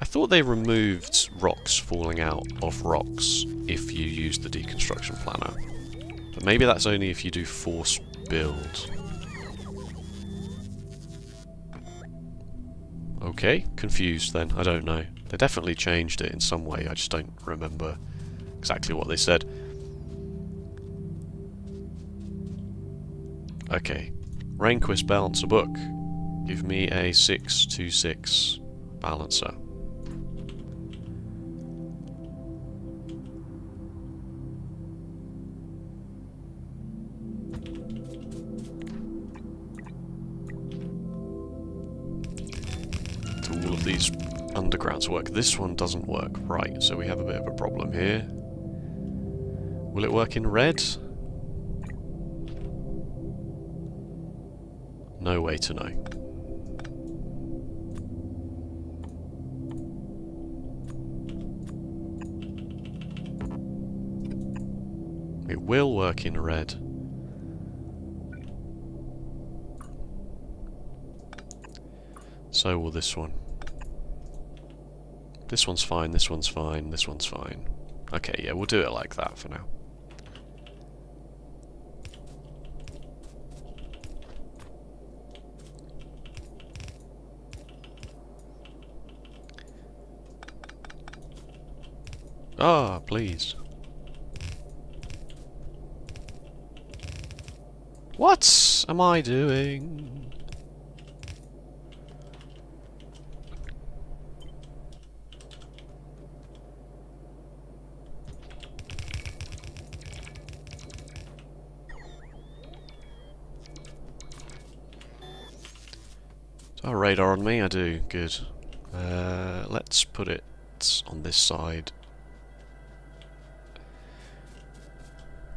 I thought they removed rocks falling out of rocks if you use the deconstruction planner. But maybe that's only if you do force build. Okay, confused then, I don't know. They definitely changed it in some way, I just don't remember exactly what they said. Okay. Rehnquist balancer book. Give me a 626 balancer. All of these undergrounds work. This one doesn't work. Right, so we have a bit of a problem here. Will it work in red? No way to know. It will work in red. So will this one. This one's fine, this one's fine, this one's fine. Okay, yeah, we'll do it like that for now. Ah, please. What am I doing? Do I have radar on me? I do. Good. Let's put it on this side.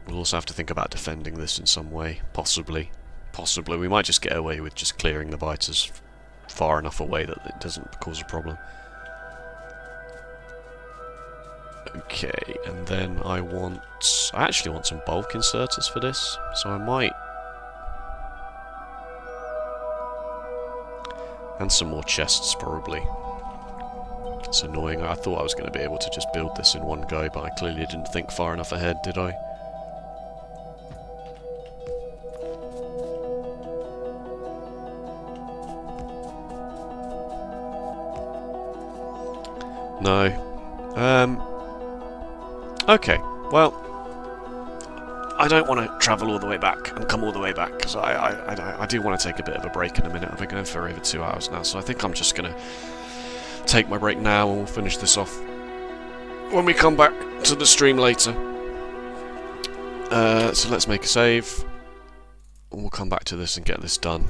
We'll also have to think about defending this in some way. Possibly. Possibly. We might just get away with just clearing the biters far enough away that it doesn't cause a problem. Okay, and then I actually want some bulk inserters for this, so I might... And some more chests, probably. It's annoying. I thought I was going to be able to just build this in one go, but I clearly didn't think far enough ahead, did I? No. Okay, well, I don't want to travel all the way back and come all the way back, because I do want to take a bit of a break in a minute. I've been going for over 2 hours now, so I think I'm just going to take my break now and we'll finish this off when we come back to the stream later. So let's make a save, and we'll come back to this and get this done.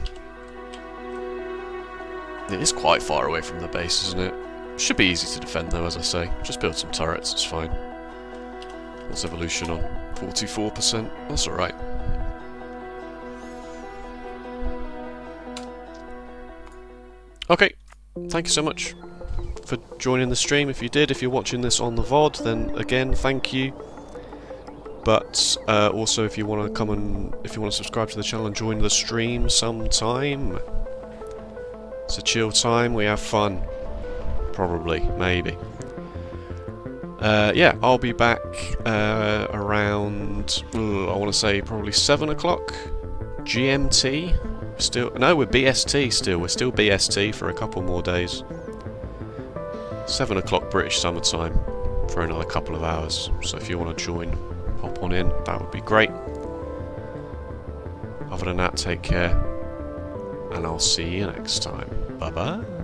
It is quite far away from the base, isn't it? Should be easy to defend though, as I say. Just build some turrets, it's fine. What's evolution on? 44%? That's alright. Okay, thank you so much for joining the stream. If you did, if you're watching this on the VOD, then again, thank you. But also, if you want to come and if you want to subscribe to the channel and join the stream sometime, it's a chill time. We have fun, probably, maybe. Yeah, I'll be back around, I want to say probably 7 o'clock GMT. Still, no, we're BST still. We're still BST for a couple more days. 7 o'clock British summertime for another couple of hours. So if you want to join, pop on in. That would be great. Other than that, take care. And I'll see you next time. Bye-bye.